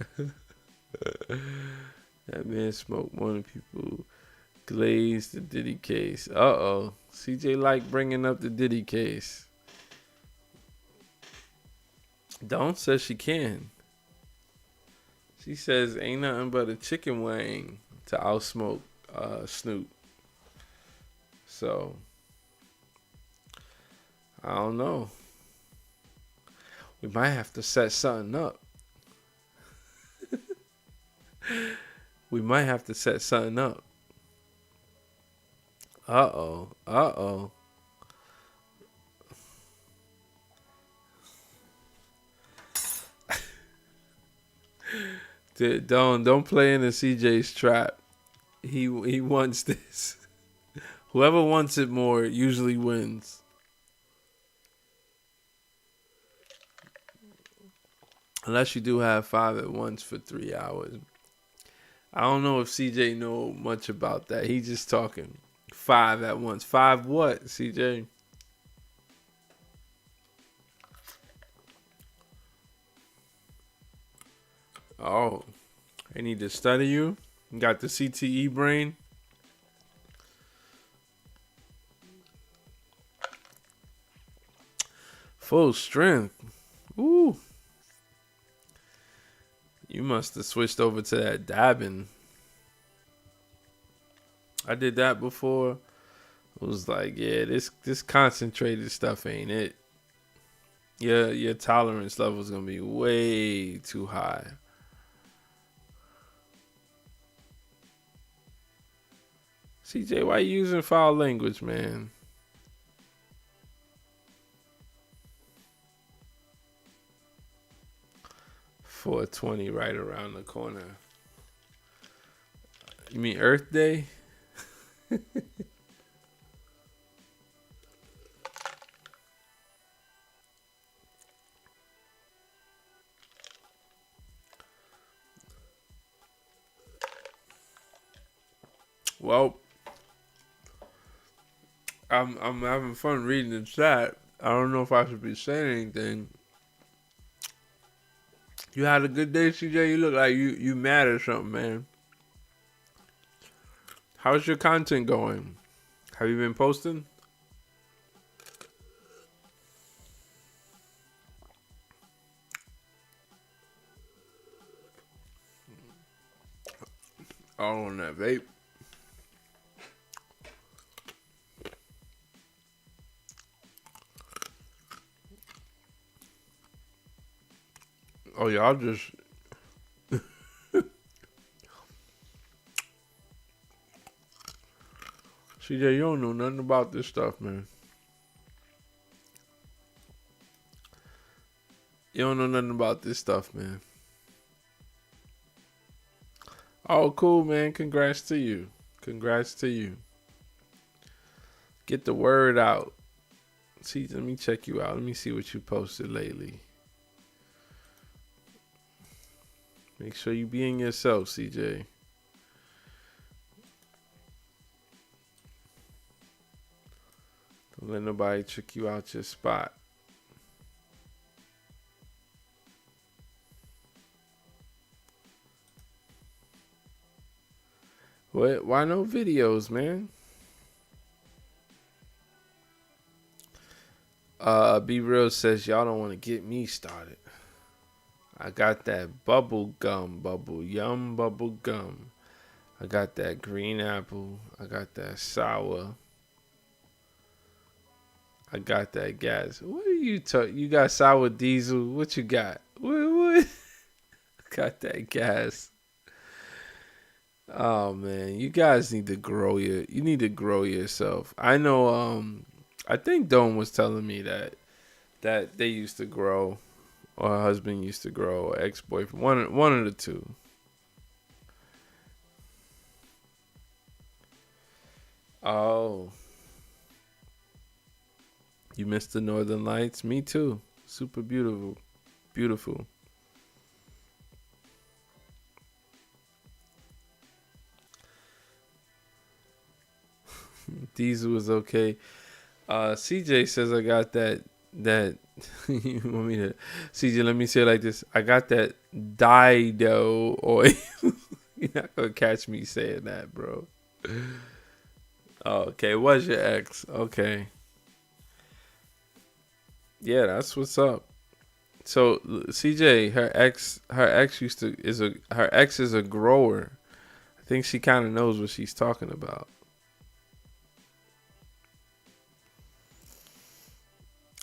That man smoked more than people Glaze the Diddy case. Uh-oh. CJ like bringing up the Diddy case. Dawn says she can. She says ain't nothing but a chicken wing to outsmoke Snoop. So, I don't know. We might have to set something up. We might have to set something up. Uh-oh. Uh-oh. Don't play into CJ's trap. He wants this. Whoever wants it more usually wins. Unless you do have 5 at once for 3 hours. I don't know if CJ know much about that. He just talking 5 at once. 5 what, CJ? Oh, I need to study you. You got the CTE brain. Full strength. Ooh. You must have switched over to that dabbing. I did that before. It was like, yeah, this concentrated stuff ain't it. Your tolerance level is gonna be way too high. CJ, why you using foul language, man? $420 right around the corner. You mean Earth Day? Well, I'm having fun reading the chat. I don't know if I should be saying anything. You had a good day, CJ? You look like you mad or something, man. How's your content going? Have you been posting? All on that vape. Oh, y'all just... CJ, you don't know nothing about this stuff, man. You don't know nothing about this stuff, man. Oh, cool, man. Congrats to you. Congrats to you. Get the word out. See, let me check you out. Let me see what you posted lately. Make sure you being yourself, CJ. Don't let nobody trick you out your spot. What? Why no videos, man? Be Real says y'all don't want to get me started. I got that bubble yum bubble gum. I got that green apple. I got that sour. I got that gas. What are you talking? You got sour diesel? What you got? What? Got that gas. Oh man, you guys need to grow you need to grow yourself. I know I think Dome was telling me that they used to grow, or her husband used to grow, or ex-boyfriend, one of the two. Oh. You missed the Northern Lights? Me too. Super beautiful. Beautiful. Diesel is okay. CJ says I got that you want me to CJ, let me say it like this. I got that Dido oil. You're not gonna catch me saying that, bro. Oh, okay, it was your ex. Okay. Yeah, that's what's up. So CJ, her ex her ex is a grower. I think she kind of knows what she's talking about.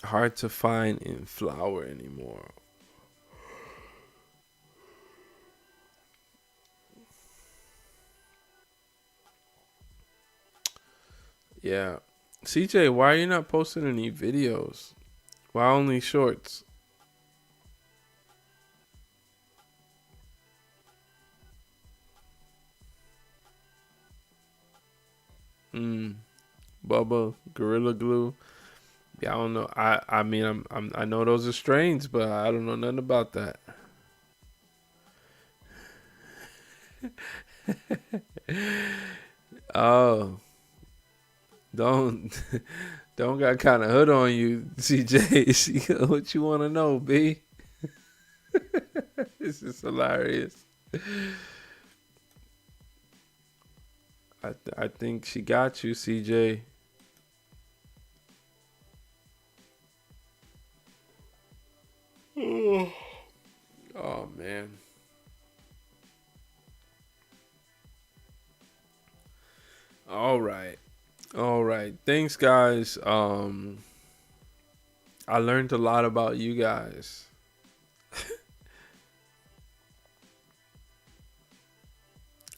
Hard to find in flower anymore. Yeah. CJ, why are you not posting any videos? Why only shorts? Mm. Bubba, Gorilla Glue. Yeah, I don't know. I mean I know those are strains, but I don't know nothing about that. Oh, don't don't got kind of hood on you, CJ. What you want to know, B? This is hilarious. I think she got you, CJ. Oh man. All right. All right. Thanks guys. I learned a lot about you guys.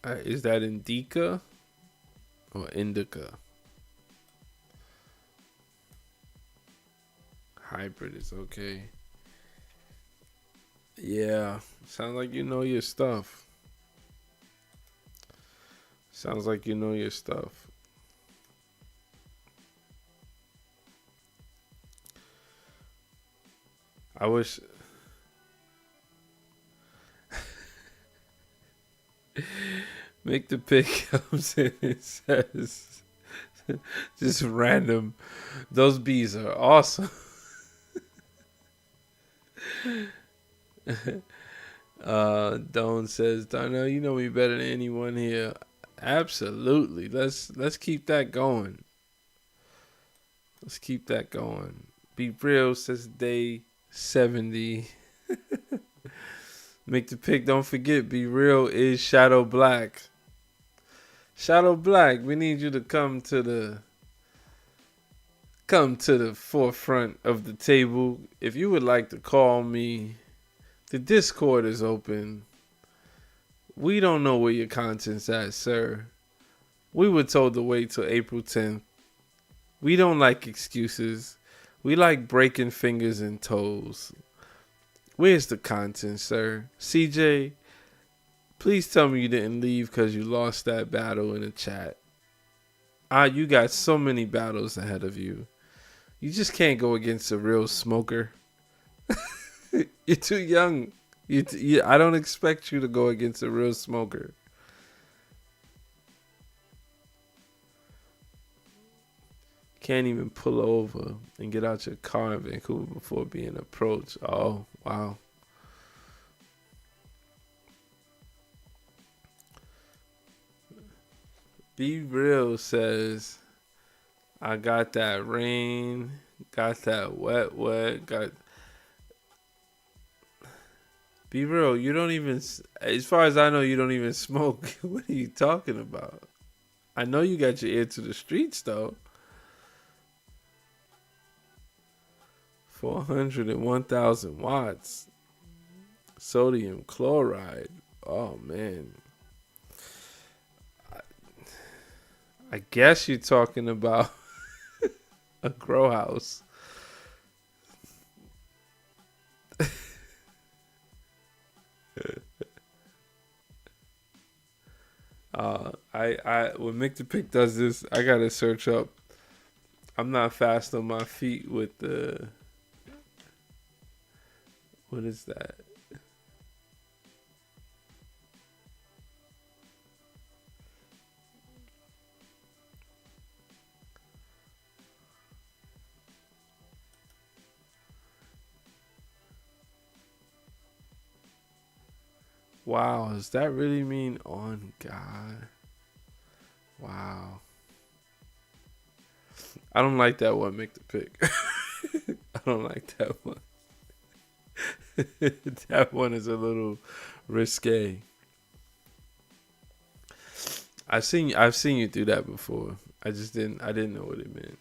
Is that indica or indica? Hybrid is okay. Yeah. Sounds like you know your stuff. Sounds like you know your stuff. I wish Make the pick comes in and says just random. Those bees are awesome. Don says, Darnell, you know me better than anyone here. Absolutely. Let's keep that going. Let's keep that going. Be real says day 70. Make the pick. Don't forget, Be Real is Shadow Black. Shadow Black, we need you to come to the forefront of the table. If you would like to call me, the Discord is open. We don't know where your content's at, sir. We were told to wait till April 10th. We don't like excuses. We like breaking fingers and toes. Where's the content, sir? CJ, please tell me you didn't leave because you lost that battle in the chat. You got so many battles ahead of you. You just can't go against a real smoker. You're too young. I don't expect you to go against a real smoker. Can't even pull over and get out your car in Vancouver before being approached. Oh, wow. Be Real says, I got that rain, got that wet, got. Be Real, you don't even, as far as I know, you don't even smoke. What are you talking about? I know you got your ear to the streets, though. 400 and 1,000 watts. Sodium chloride. Oh, man. I guess you're talking about a grow house. When Mick the Pick does this, I gotta search up. I'm not fast on my feet with the. What is that? Wow, does that really mean on God? Wow. I don't like that one. Make the pick. I don't like that one. That one is a little risque. I've seen you do that before. I didn't know what it meant.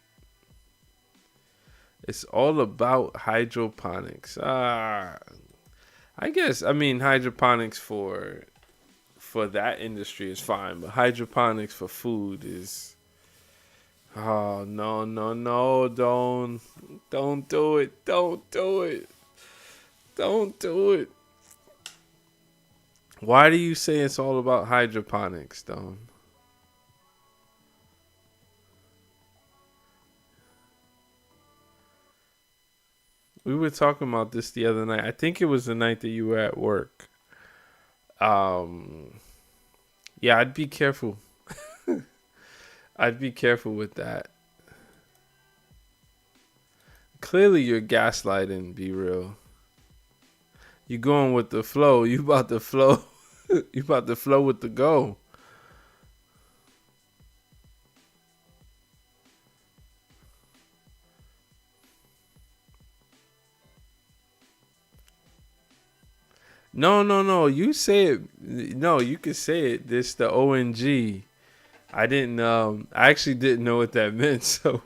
It's all about hydroponics. I mean hydroponics for that industry is fine, but hydroponics for food is, oh no, no, no, don't do it. Don't do it. Don't do it. Why do you say it's all about hydroponics, Don? We were talking about this the other night. I think it was the night that you were at work. Um, yeah, I'd be careful. I'd be careful with that. Clearly, you're gaslighting. Be real. You going with the flow. You about to flow. You about to flow with the go. No, no, no. You say it. No, you can say it. This the ONG. I didn't. I actually didn't know what that meant. So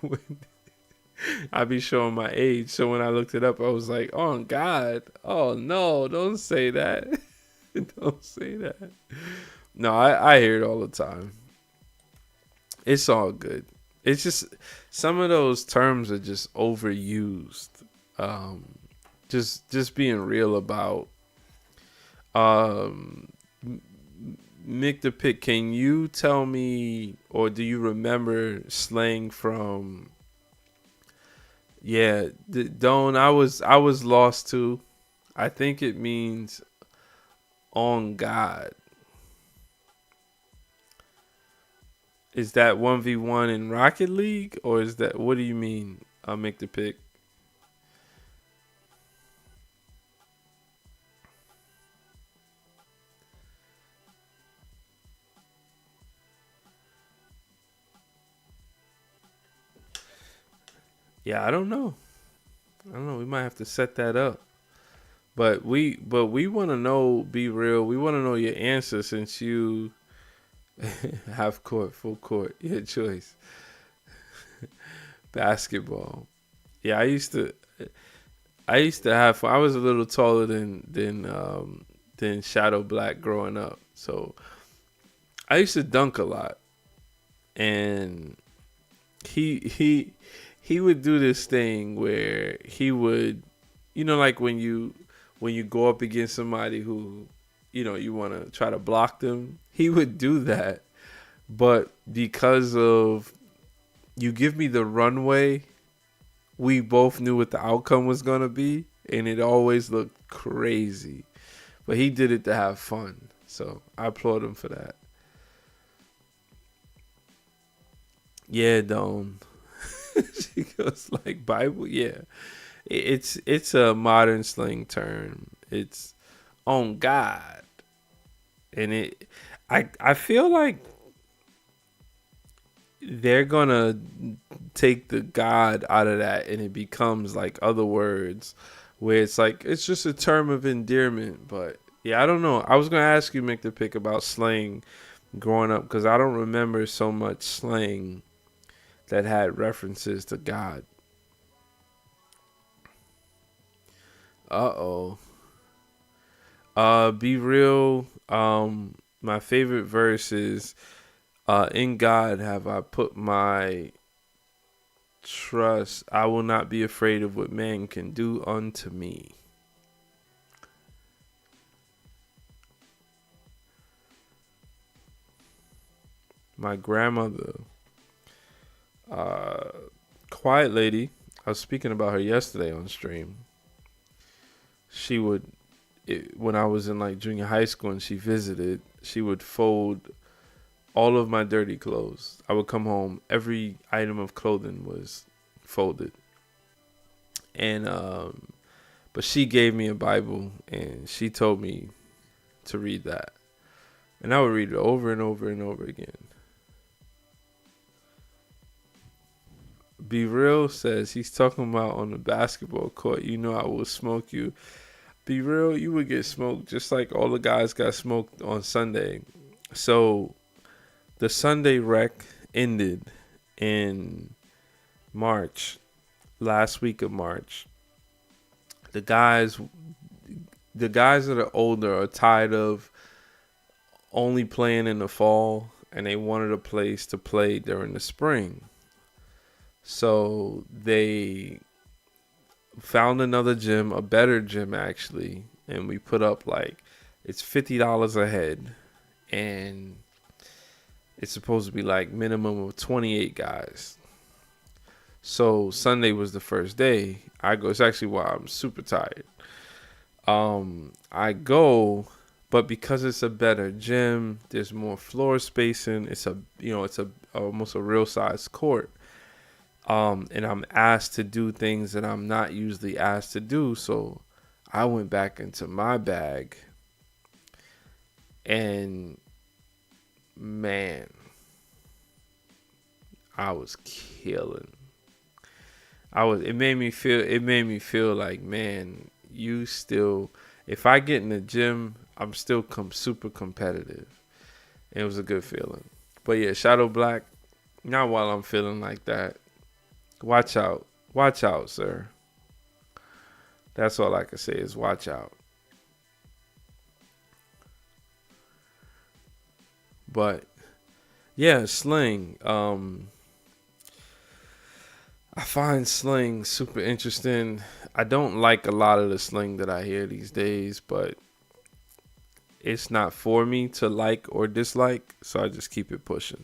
I be showing my age. So when I looked it up, I was like, "Oh God! Oh no! Don't say that! Don't say that!" No, I hear it all the time. It's all good. It's just some of those terms are just overused. Um, just being real about. Um, Mick the Pick, can you tell me, or do you remember slang from? Yeah, don't. I was lost too. I think it means on God. Is that 1v1 in Rocket League, or is that, what do you mean? I'll make the pick. Yeah, I don't know. I don't know. We might have to set that up. But we want to know. Be real. We want to know your answer since you half court, full court, your choice. Basketball. Yeah, I used to have. I was a little taller than Shadow Black growing up, so I used to dunk a lot, and he he would do this thing where he would, like when you go up against somebody who, you want to try to block them, he would do that, but because of, you give me the runway, we both knew what the outcome was gonna be, and it always looked crazy. But he did it to have fun, so I applaud him for that. Yeah, Dawn. She goes like Bible. Yeah, it's a modern slang term. It's on God, and I feel like they're gonna take the God out of that, and it becomes like other words, where it's like it's just a term of endearment. But yeah, I don't know. I was gonna ask you, Mick, to pick about slang growing up, because I don't remember so much slang that had references to God. Uh-oh. Be real. My favorite verse is, in God have I put my trust. I will not be afraid of what man can do unto me. My grandmother, uh, quiet lady. I was speaking about her yesterday on stream. She would, when I was in like junior high school and she visited, she would fold all of my dirty clothes. I would come home, every item of clothing was folded. And but she gave me a Bible and she told me to read that. And I would read it over and over and over again. Be Real says he's talking about on the basketball court. You know I will smoke you. Be Real, you would get smoked just like all the guys got smoked on Sunday. So the Sunday wreck ended in March, last week of March. The guys that are older are tired of only playing in the fall, and they wanted a place to play during the spring. So they found another gym, a better gym actually, and we put up like it's $50 a head, and it's supposed to be like minimum of 28 guys. So Sunday was the first day. I go. It's actually why I'm super tired. I go, but because it's a better gym, there's more floor spacing. It's a almost a real size court. And I'm asked to do things that I'm not usually asked to do. So I went back into my bag, and man, I was killing. It made me feel like, man, you still, if I get in the gym, I'm still super competitive. And it was a good feeling. But yeah, Shadow Black, not while I'm feeling like that. Watch out, sir. That's all I can say is watch out. But yeah, sling. I find sling super interesting. I don't like a lot of the sling that I hear these days, but it's not for me to like or dislike, so I just keep it pushing.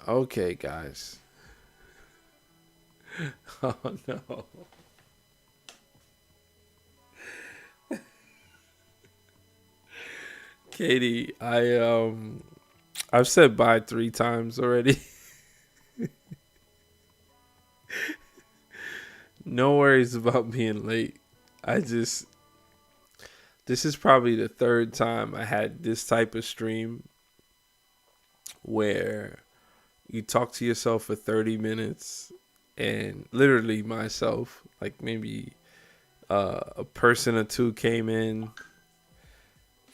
Okay, guys. Oh no. Katie, I've said bye 3 times already. No worries about being late. This is probably the 3rd time I had this type of stream where you talk to yourself for 30 minutes, and literally myself, like maybe a person or two came in,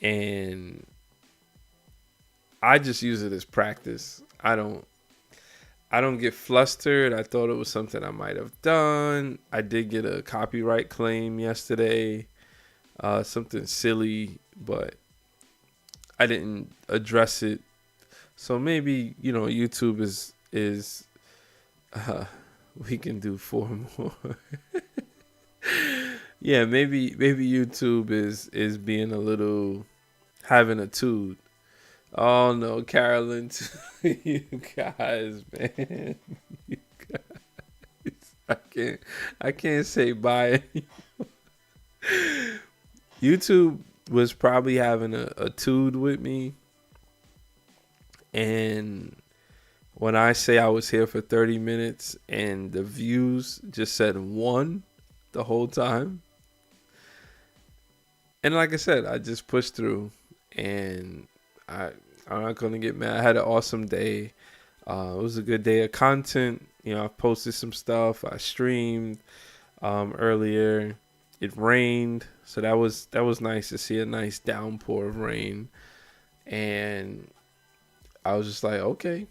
and I just use it as practice. I don't get flustered. I thought it was something I might have done. I did get a copyright claim yesterday, something silly, but I didn't address it. So maybe, YouTube is we can do 4 more. Yeah, maybe YouTube is being a little, having a tude. Oh no, Carolyn, you guys, man, you guys, I can't say bye. YouTube was probably having a tude with me, and when I say I was here for 30 minutes and the views just said 1 the whole time, and like I said, I just pushed through, and I'm not gonna get mad. I had an awesome day. It was a good day of content. I posted some stuff. I streamed earlier. It rained, so that was nice to see a nice downpour of rain. And I was just like, okay,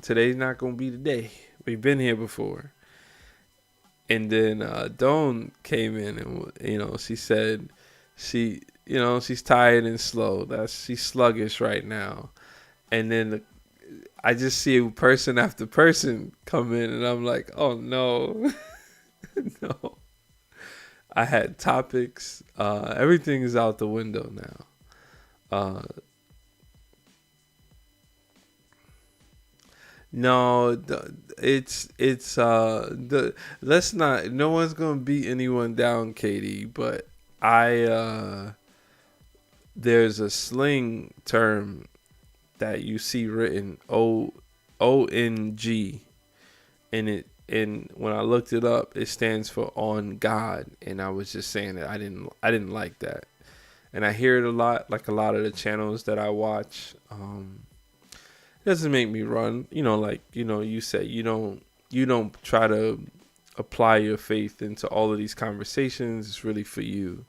today's not gonna be the day. We've been here before. And then Dawn came in, and she said she's tired and slow. She's sluggish right now. And then I just see person after person come in, and I'm like, oh no. No. I had topics. Everything is out the window now. No, let's not. No one's gonna beat anyone down, Katie. But there's a sling term that you see written ONG, and when I looked it up, it stands for on God, and I was just saying that I didn't like that. and I hear it a lot, like a lot of the channels that I watch. It doesn't make me run, like you said, you don't try to apply your faith into all of these conversations. It's really for you.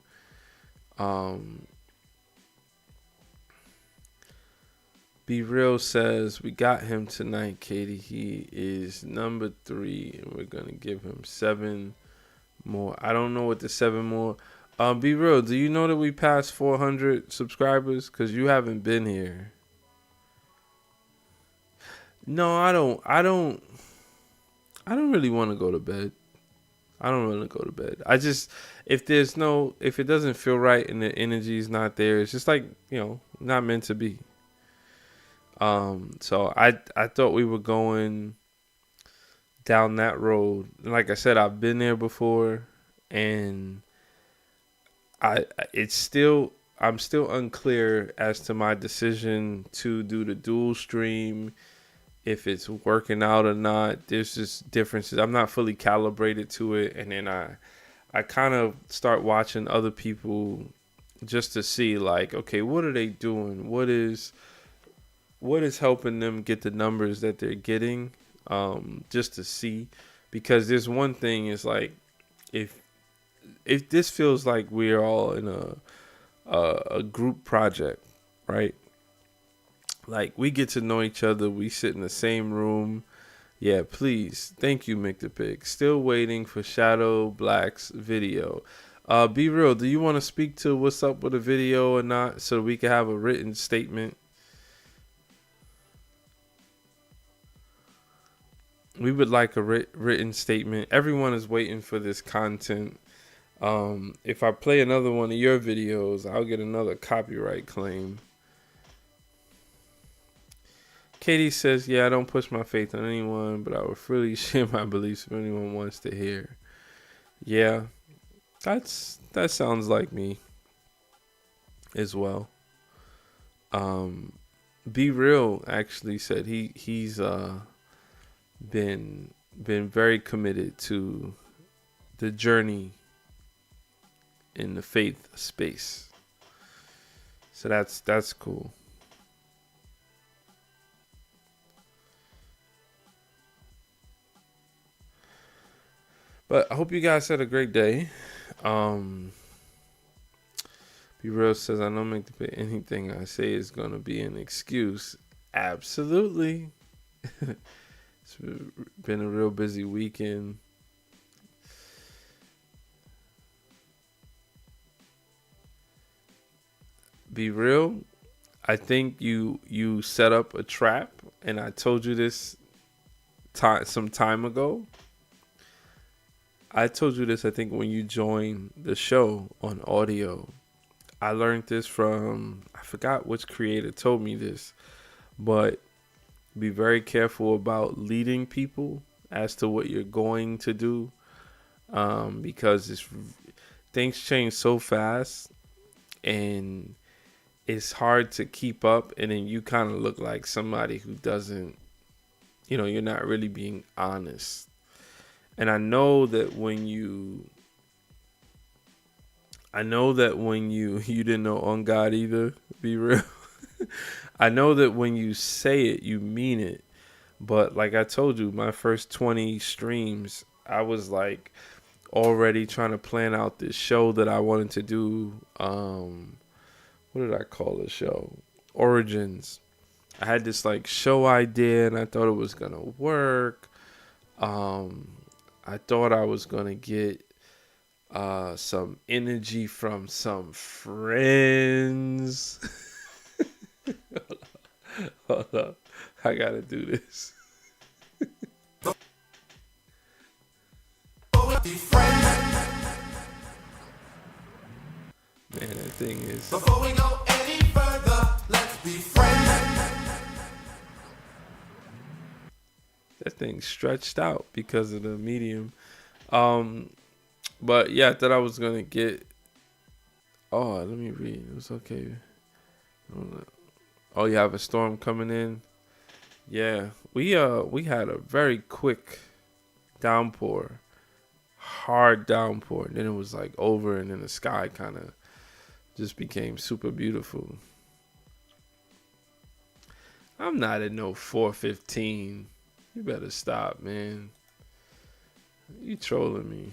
Be Real says, we got him tonight, Katie. He is number 3, and we're gonna give him 7 more. I don't know what the 7 more. Be Real, do you know that we passed 400 subscribers? Because you haven't been here. No, I don't really want to go to bed. I don't want to go to bed. I just, if it doesn't feel right and the energy is not there, it's just like, not meant to be. So I thought we were going down that road. Like I said, I've been there before, and I'm still unclear as to my decision to do the dual stream, if it's working out or not. There's just differences. I'm not fully calibrated to it, and then I kind of start watching other people just to see, like, okay, what are they doing? What is helping them get the numbers that they're getting, just to see. Because there's one thing, is like, if this feels like we're all in a group project, right? Like, we get to know each other. We sit in the same room. Yeah, please. Thank you, Mick the Pig. Still waiting for Shadow Black's video. Be Real, do you want to speak to what's up with the video or not, so we can have a written statement? We would like a written statement. Everyone is waiting for this content. If I play another one of your videos, I'll get another copyright claim. Katie says, yeah, I don't push my faith on anyone, but I will freely share my beliefs if anyone wants to hear. Yeah, that sounds like me as well. Be Real actually said he's been very committed to the journey in the faith space. So that's cool. But I hope you guys had a great day. Be Real says, I don't make anything I say is going to be an excuse. Absolutely. It's been a real busy weekend. Be Real, I think you set up a trap, and I told you this some time ago. I told you this, I think, when you joined the show on audio. I learned this from, I forgot which creator told me this, but be very careful about leading people as to what you're going to do, because things change so fast, and it's hard to keep up, and then you kind of look like somebody who doesn't, you're not really being honest. And I know that when you didn't know On God either, Be Real. I know that when you say it, you mean it. But like I told you, my first 20 streams, I was like already trying to plan out this show that I wanted to do. What did I call the show? Origins. I had this like show idea, and I thought it was gonna work. I thought I was gonna get some energy from some friends. Hold up. I gotta do this. Man, that thing is... Before we go any further, let's be friends. That thing's stretched out because of the medium. But yeah, I thought I was gonna get... Oh, let me read. It was okay. Oh, you have a storm coming in? Yeah. We had a very quick downpour. Hard downpour. And then it was like over, and then the sky kind of just became super beautiful. I'm not at no 415. You better stop, man. You trolling me.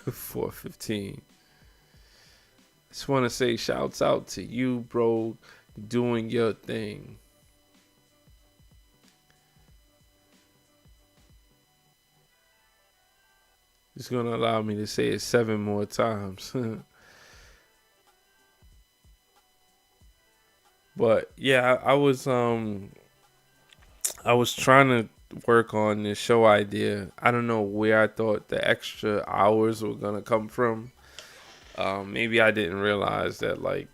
415. Just want to say shouts out to you, bro, doing your thing. It's going to allow me to say it 7 more times. But yeah, I was trying to work on this show idea. I don't know where I thought the extra hours were gonna come from. Maybe I didn't realize that, like,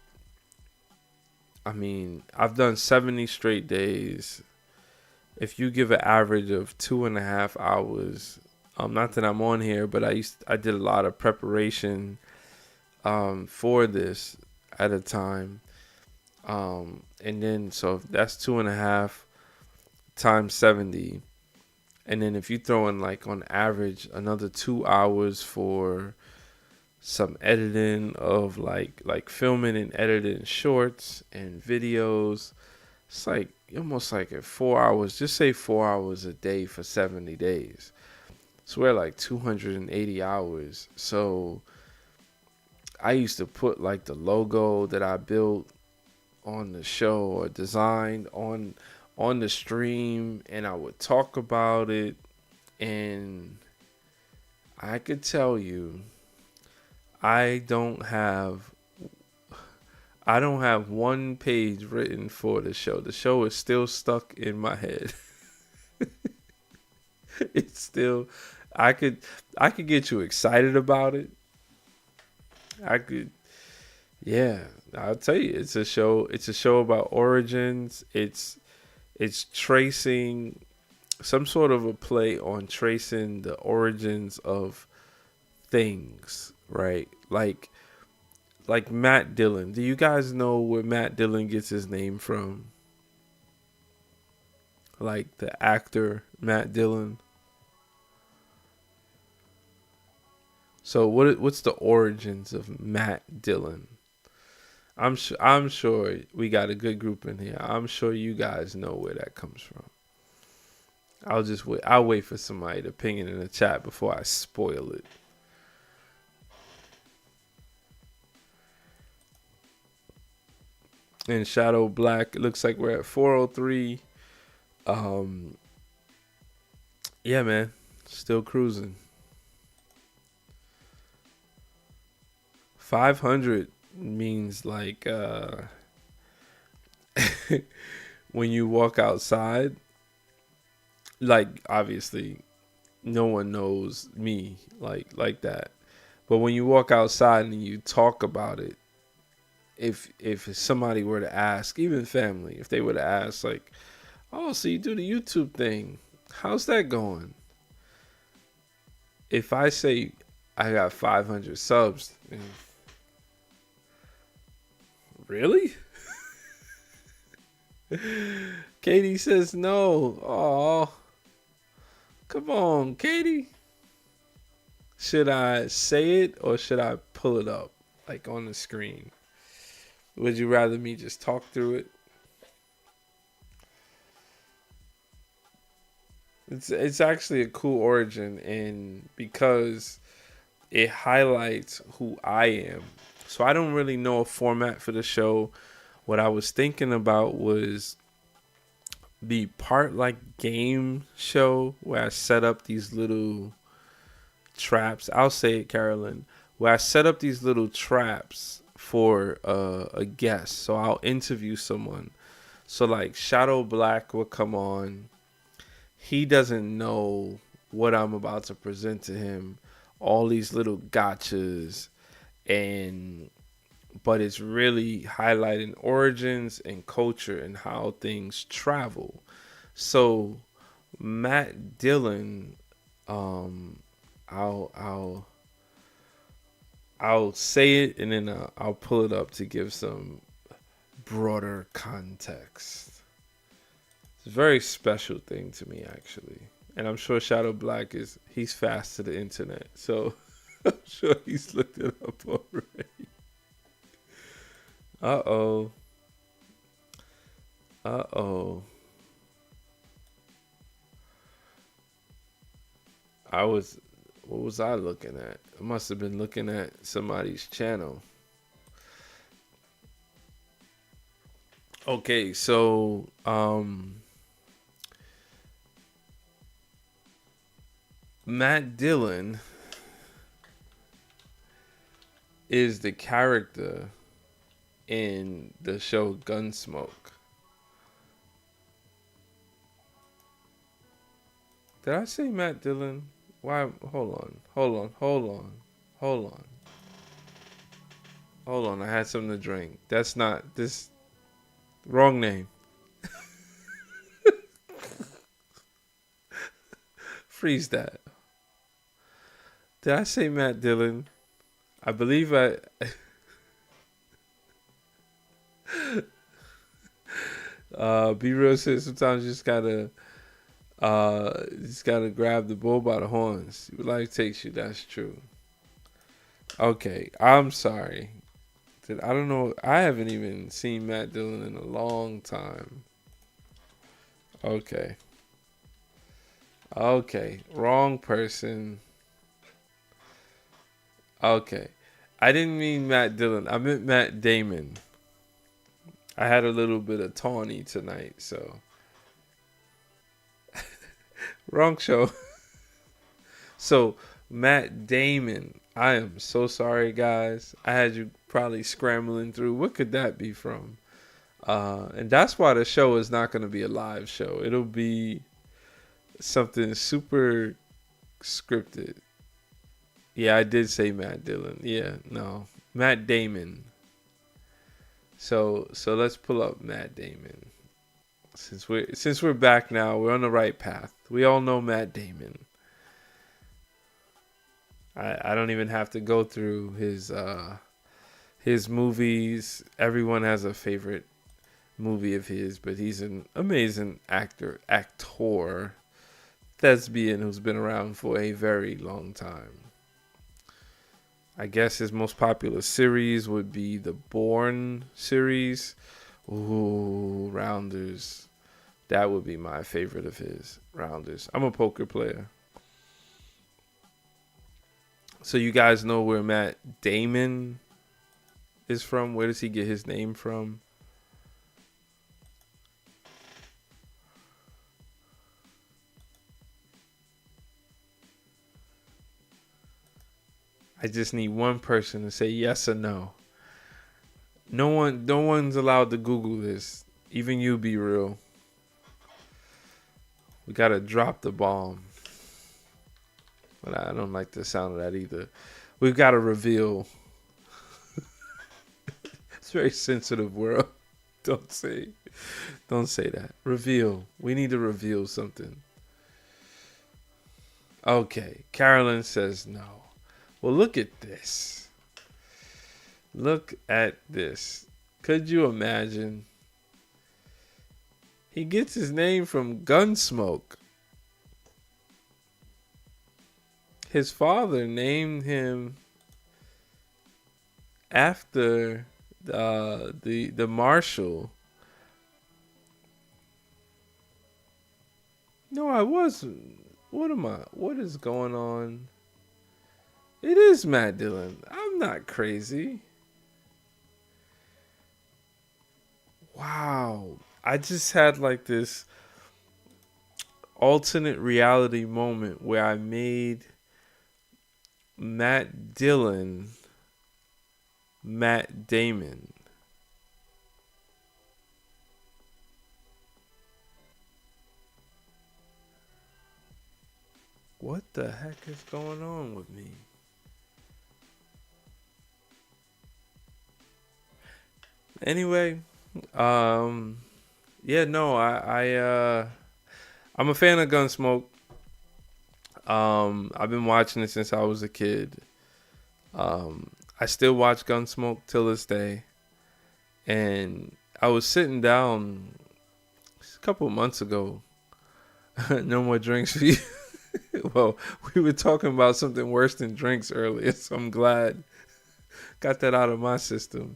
I mean, I've done 70 straight days. If you give an average of 2.5 hours, not that I'm on here, but I did a lot of preparation for this at a time. And then so that's 2.5 times 70. And then if you throw in, like, on average another 2 hours for some editing of like filming and editing shorts and videos, it's like almost like at 4 hours. Just say 4 hours a day for 70 days. So we're like 280 hours. So I used to put like the logo that I built on the show or designed on the stream, and I would talk about it, and I could tell you I don't have one page written for the show. The show is still stuck in my head. It's still, I could get you excited about it. I could, yeah, I'll tell you, it's a show about origins. It's tracing some sort of a play on tracing the origins of things, right? Like Matt Dillon. Do you guys know where Matt Dillon gets his name from? Like the actor Matt Dillon. So what's the origins of Matt Dillon? I'm sure we got a good group in here. I'm sure you guys know where that comes from. I'll wait for somebody to ping it in the chat before I spoil it. And Shadow Black, it looks like we're at 403. Yeah, man, still cruising. 500 means like when you walk outside, like, obviously no one knows me like that, but when you walk outside and you talk about it, if somebody were to ask, even family, if they were to ask, like, oh, so you do the YouTube thing, how's that going? If I say I got 500 subs, really? Katie says no. Oh, come on, Katie. Should I say it or should I pull it up, like, on the screen? Would you rather me just talk through it? It's actually a cool origin, and because it highlights who I am. So I don't really know a format for the show. What I was thinking about was be part like game show where I set up these little traps. I'll say it, Carolyn. Where I set up these little traps for a guest. So I'll interview someone. So like Shadow Black will come on. He doesn't know what I'm about to present to him. All these little gotchas, but it's really highlighting origins and culture and how things travel. So Matt Dillon, I'll say it and then I'll pull it up to give some broader context. It's a very special thing to me, actually. And I'm sure Shadow Black he's fast to the internet. So I'm sure he's looked it up already. Uh-oh. Uh-oh. What was I looking at? I must have been looking at somebody's channel. Okay, so, Matt Dillon is the character in the show Gunsmoke. Did I say Matt Dillon? Why? Hold on. I had something to drink. That's not this. Wrong name. Freeze that. Did I say Matt Dillon? I believe I. Be real says sometimes you just gotta grab the bull by the horns. Life takes you. That's true. Okay, I'm sorry. I don't know. I haven't even seen Matt Dillon in a long time. Okay. Wrong person. Okay. I didn't mean Matt Dillon. I meant Matt Damon. I had a little bit of tawny tonight, so. Wrong show. So, Matt Damon. I am so sorry, guys. I had you probably scrambling through. What could that be from? And that's why the show is not going to be a live show. It'll be something super scripted. Yeah, I did say Matt Dillon. Yeah, no. Matt Damon. So let's pull up Matt Damon. Since we're back now, we're on the right path. We all know Matt Damon. I don't even have to go through his movies. Everyone has a favorite movie of his, but he's an amazing actor, thespian who's been around for a very long time. I guess his most popular series would be the Bourne series. Ooh, Rounders. That would be my favorite of his, Rounders. I'm a poker player. So you guys know where Matt Damon is from? Where does he get his name from? I just need one person to say yes or no. No one's allowed to Google this. Even you, Be Real. We gotta drop the bomb. But I don't like the sound of that either. We've got to reveal. It's a very sensitive world. Don't say that. Reveal. We need to reveal something. Okay. Carolyn says no. Well, look at this. Look at this. Could you imagine? He gets his name from Gunsmoke. His father named him after the marshal. No, I wasn't. What is going on? It is Matt Dillon. I'm not crazy. Wow. I just had like this alternate reality moment where I made Matt Dillon Matt Damon. What the heck is going on with me? Anyway, yeah, no, I'm a fan of Gunsmoke. I've been watching it since I was a kid. I still watch Gunsmoke till this day. And I was sitting down a couple of months ago. No more drinks for you. Well, we were talking about something worse than drinks earlier, so I'm glad got that out of my system.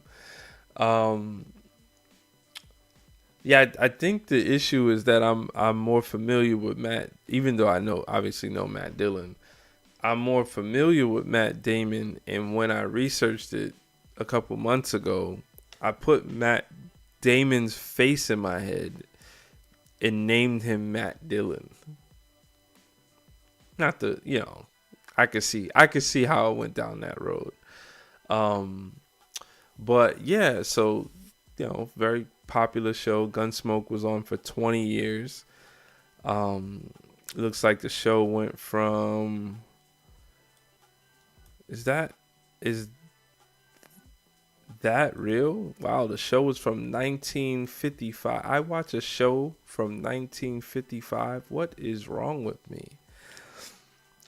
Um, yeah, I think the issue is that I'm more familiar with Matt, even though I obviously know Matt Dillon. I'm more familiar with Matt Damon, and when I researched it a couple months ago, I put Matt Damon's face in my head and named him Matt Dillon. Not the, I could see how it went down that road. Um, but yeah, so very popular show. Gunsmoke was on for 20 years. It looks like the show went from is that real? Wow, the show was from 1955. I watch a show from 1955. What is wrong with me?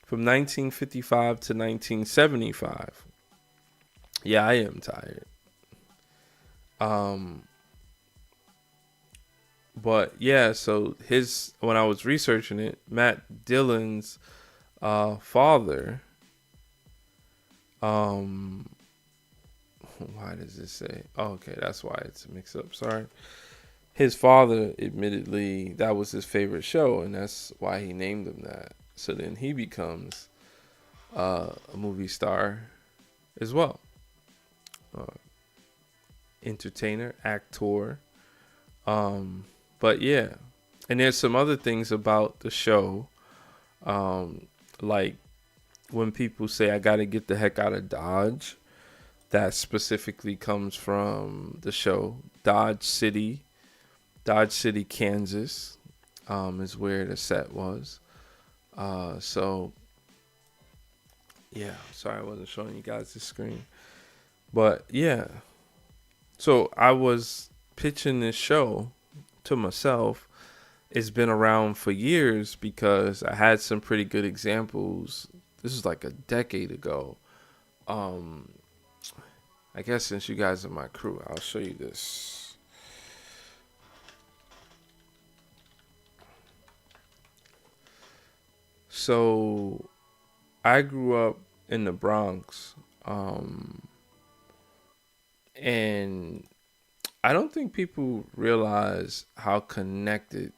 From 1955 to 1975. Yeah, I am tired. Um, but yeah, so when I was researching it, Matt Dillon's father. Why does it say? Oh, okay, that's why it's a mix up. Sorry. His father, admittedly, that was his favorite show, and that's why he named him that. So then he becomes a movie star as well, uh, entertainer, actor. But yeah, and there's some other things about the show, like when people say I got to get the heck out of Dodge. That specifically comes from the show Dodge City, Kansas, is where the set was. So yeah, sorry I wasn't showing you guys the screen, but yeah. So I was pitching this show to myself. It's been around for years because I had some pretty good examples. This is like a decade ago. I guess since you guys are my crew, I'll show you this. So I grew up in the Bronx, and I don't think people realize how connected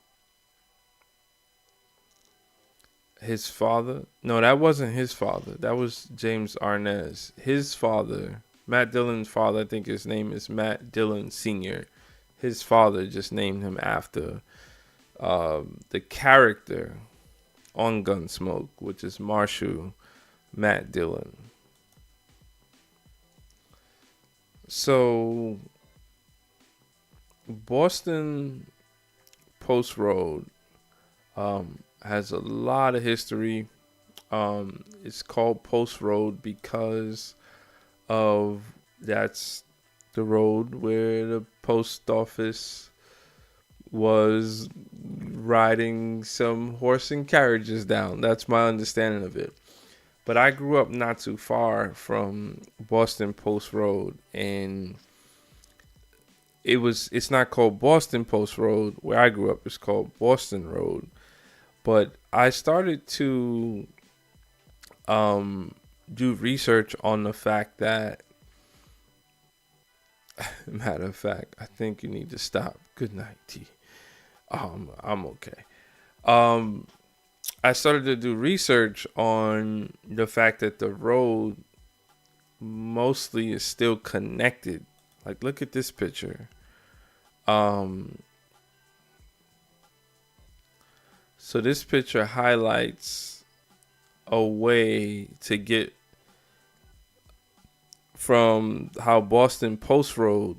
his father. No, that wasn't his father. That was James Arnaz. His father, Matt Dillon's father, I think his name is Matt Dillon Sr. His father just named him after the character on Gunsmoke, which is Marshall Matt Dillon. So Boston Post Road has a lot of history. It's called Post Road because of that's the road where the post office was riding some horse and carriages down. That's my understanding of it. But I grew up not too far from Boston Post Road, and it's not called Boston Post Road where I grew up. It's called Boston Road. But I started to do research on the fact that, matter of fact, I think you need to stop. Good night, T. I'm okay. I started to do research on the fact that the road mostly is still connected. Like, look at this picture. So this picture highlights a way to get from how Boston Post Road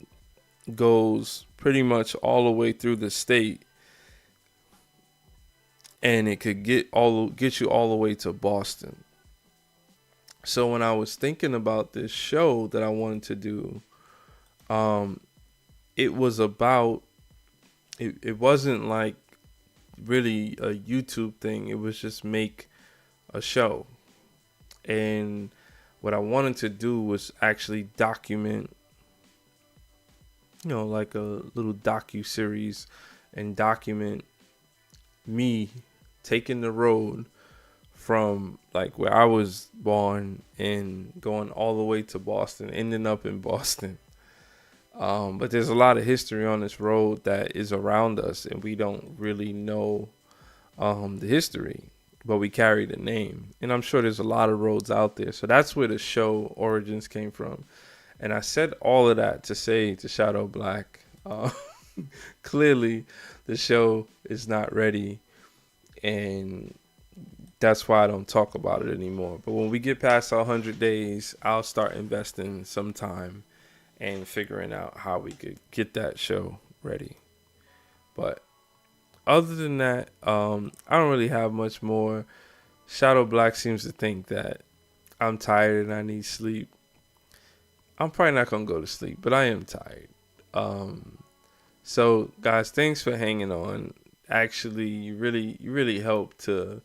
goes pretty much all the way through the state, and it could get you all the way to Boston. So when I was thinking about this show that I wanted to do, it was about it wasn't like really a YouTube thing. It was just make a show. And what I wanted to do was actually document, like a little docu-series, and document me taking the road from like where I was born and going all the way to Boston, ending up in Boston. But there's a lot of history on this road that is around us, and we don't really know the history, but we carry the name. And I'm sure there's a lot of roads out there. So that's where the show Origins came from. And I said all of that to say to Shadow Black, clearly the show is not ready, and that's why I don't talk about it anymore. But when we get past 100 days, I'll start investing some time and figuring out how we could get that show ready. But other than that, I don't really have much more. Shadow Black seems to think that I'm tired and I need sleep. I'm probably not gonna go to sleep, but I am tired. So guys, thanks for hanging on. Actually, you really helped me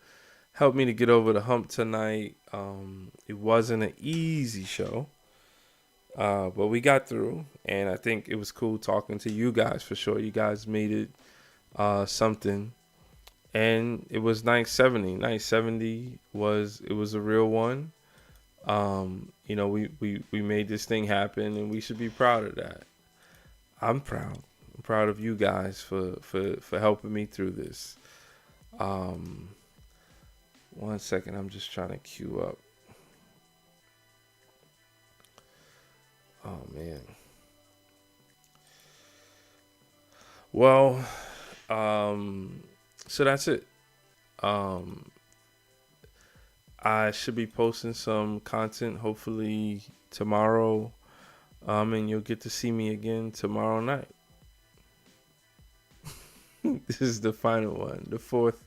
to get over the hump tonight. It wasn't an easy show, but we got through, and I think it was cool talking to you guys for sure. You guys made it something, and it was nice 70. Nice 70 was a real one. We made this thing happen, and we should be proud of that. I'm proud. I'm proud of you guys for helping me through this. 1 second, I'm just trying to queue up. Oh man. Well, so that's it. I should be posting some content hopefully tomorrow. And you'll get to see me again tomorrow night. This is the final one, the fourth.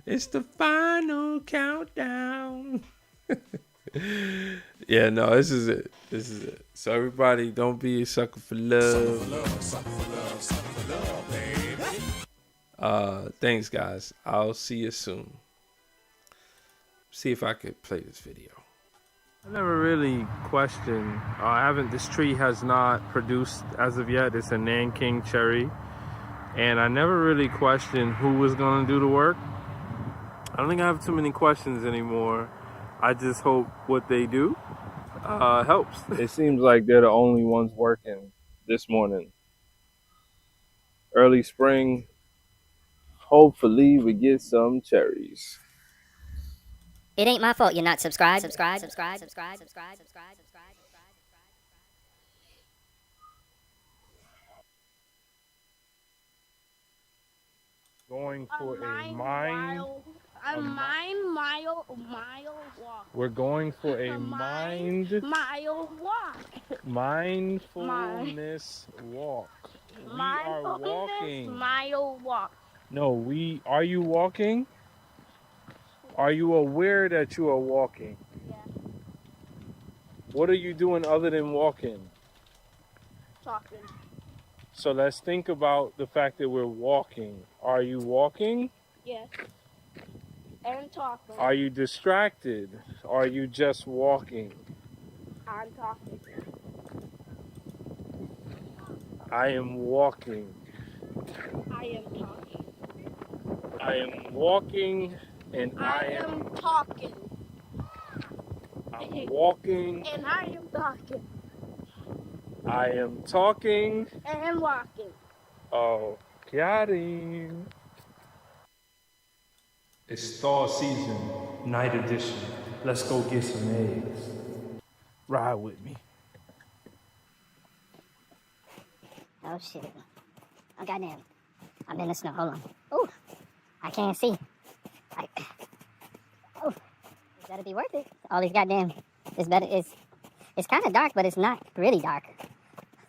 It's the final countdown. Yeah, no, this is it. This is it. So everybody, don't be a sucker for love. Sucker for love, baby. Thanks, guys. I'll see you soon. See if I could play this video. I never really questioned. This tree has not produced as of yet. It's a Nanking cherry. And I never really questioned who was going to do the work. I don't think I have too many questions anymore. I just hope what they do helps. It seems like they're the only ones working this morning. Early spring. Hopefully we get some cherries. It ain't my fault you're not subscribed. Going for a mile walk. We're going for a mile walk. Mindfulness walk. We are walking. Mile walk. No, are you walking? Are you aware that you are walking? Yeah. What are you doing other than walking? Talking. So let's think about the fact that we're walking. Are you walking? Yes. And talking. Are you distracted? Are you just walking? I'm talking. I am walking. I am talking. I am walking and I am talking. I'm walking. And I am talking. I am talking. And walking. Oh, got him. It's thaw season, night edition. Let's go get some eggs. Ride with me. Oh shit. Oh goddamn. I'm in the snow. Hold on. Oh, I can't see. Oh, it better be worth it. All these goddamn. It's kind of dark, but it's not really dark.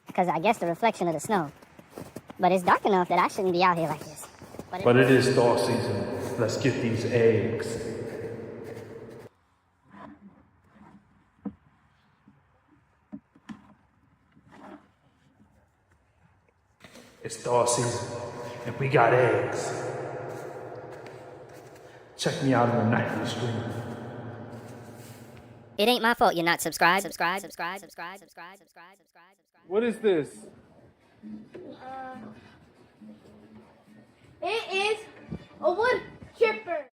Because I guess the reflection of the snow. But it's dark enough that I shouldn't be out here like this. But it is thaw season. Let's get these eggs. It's thaw season, and we got eggs. Check me out on the nightly stream. It ain't my fault you're not subscribed. What is this? It is a wood chipper.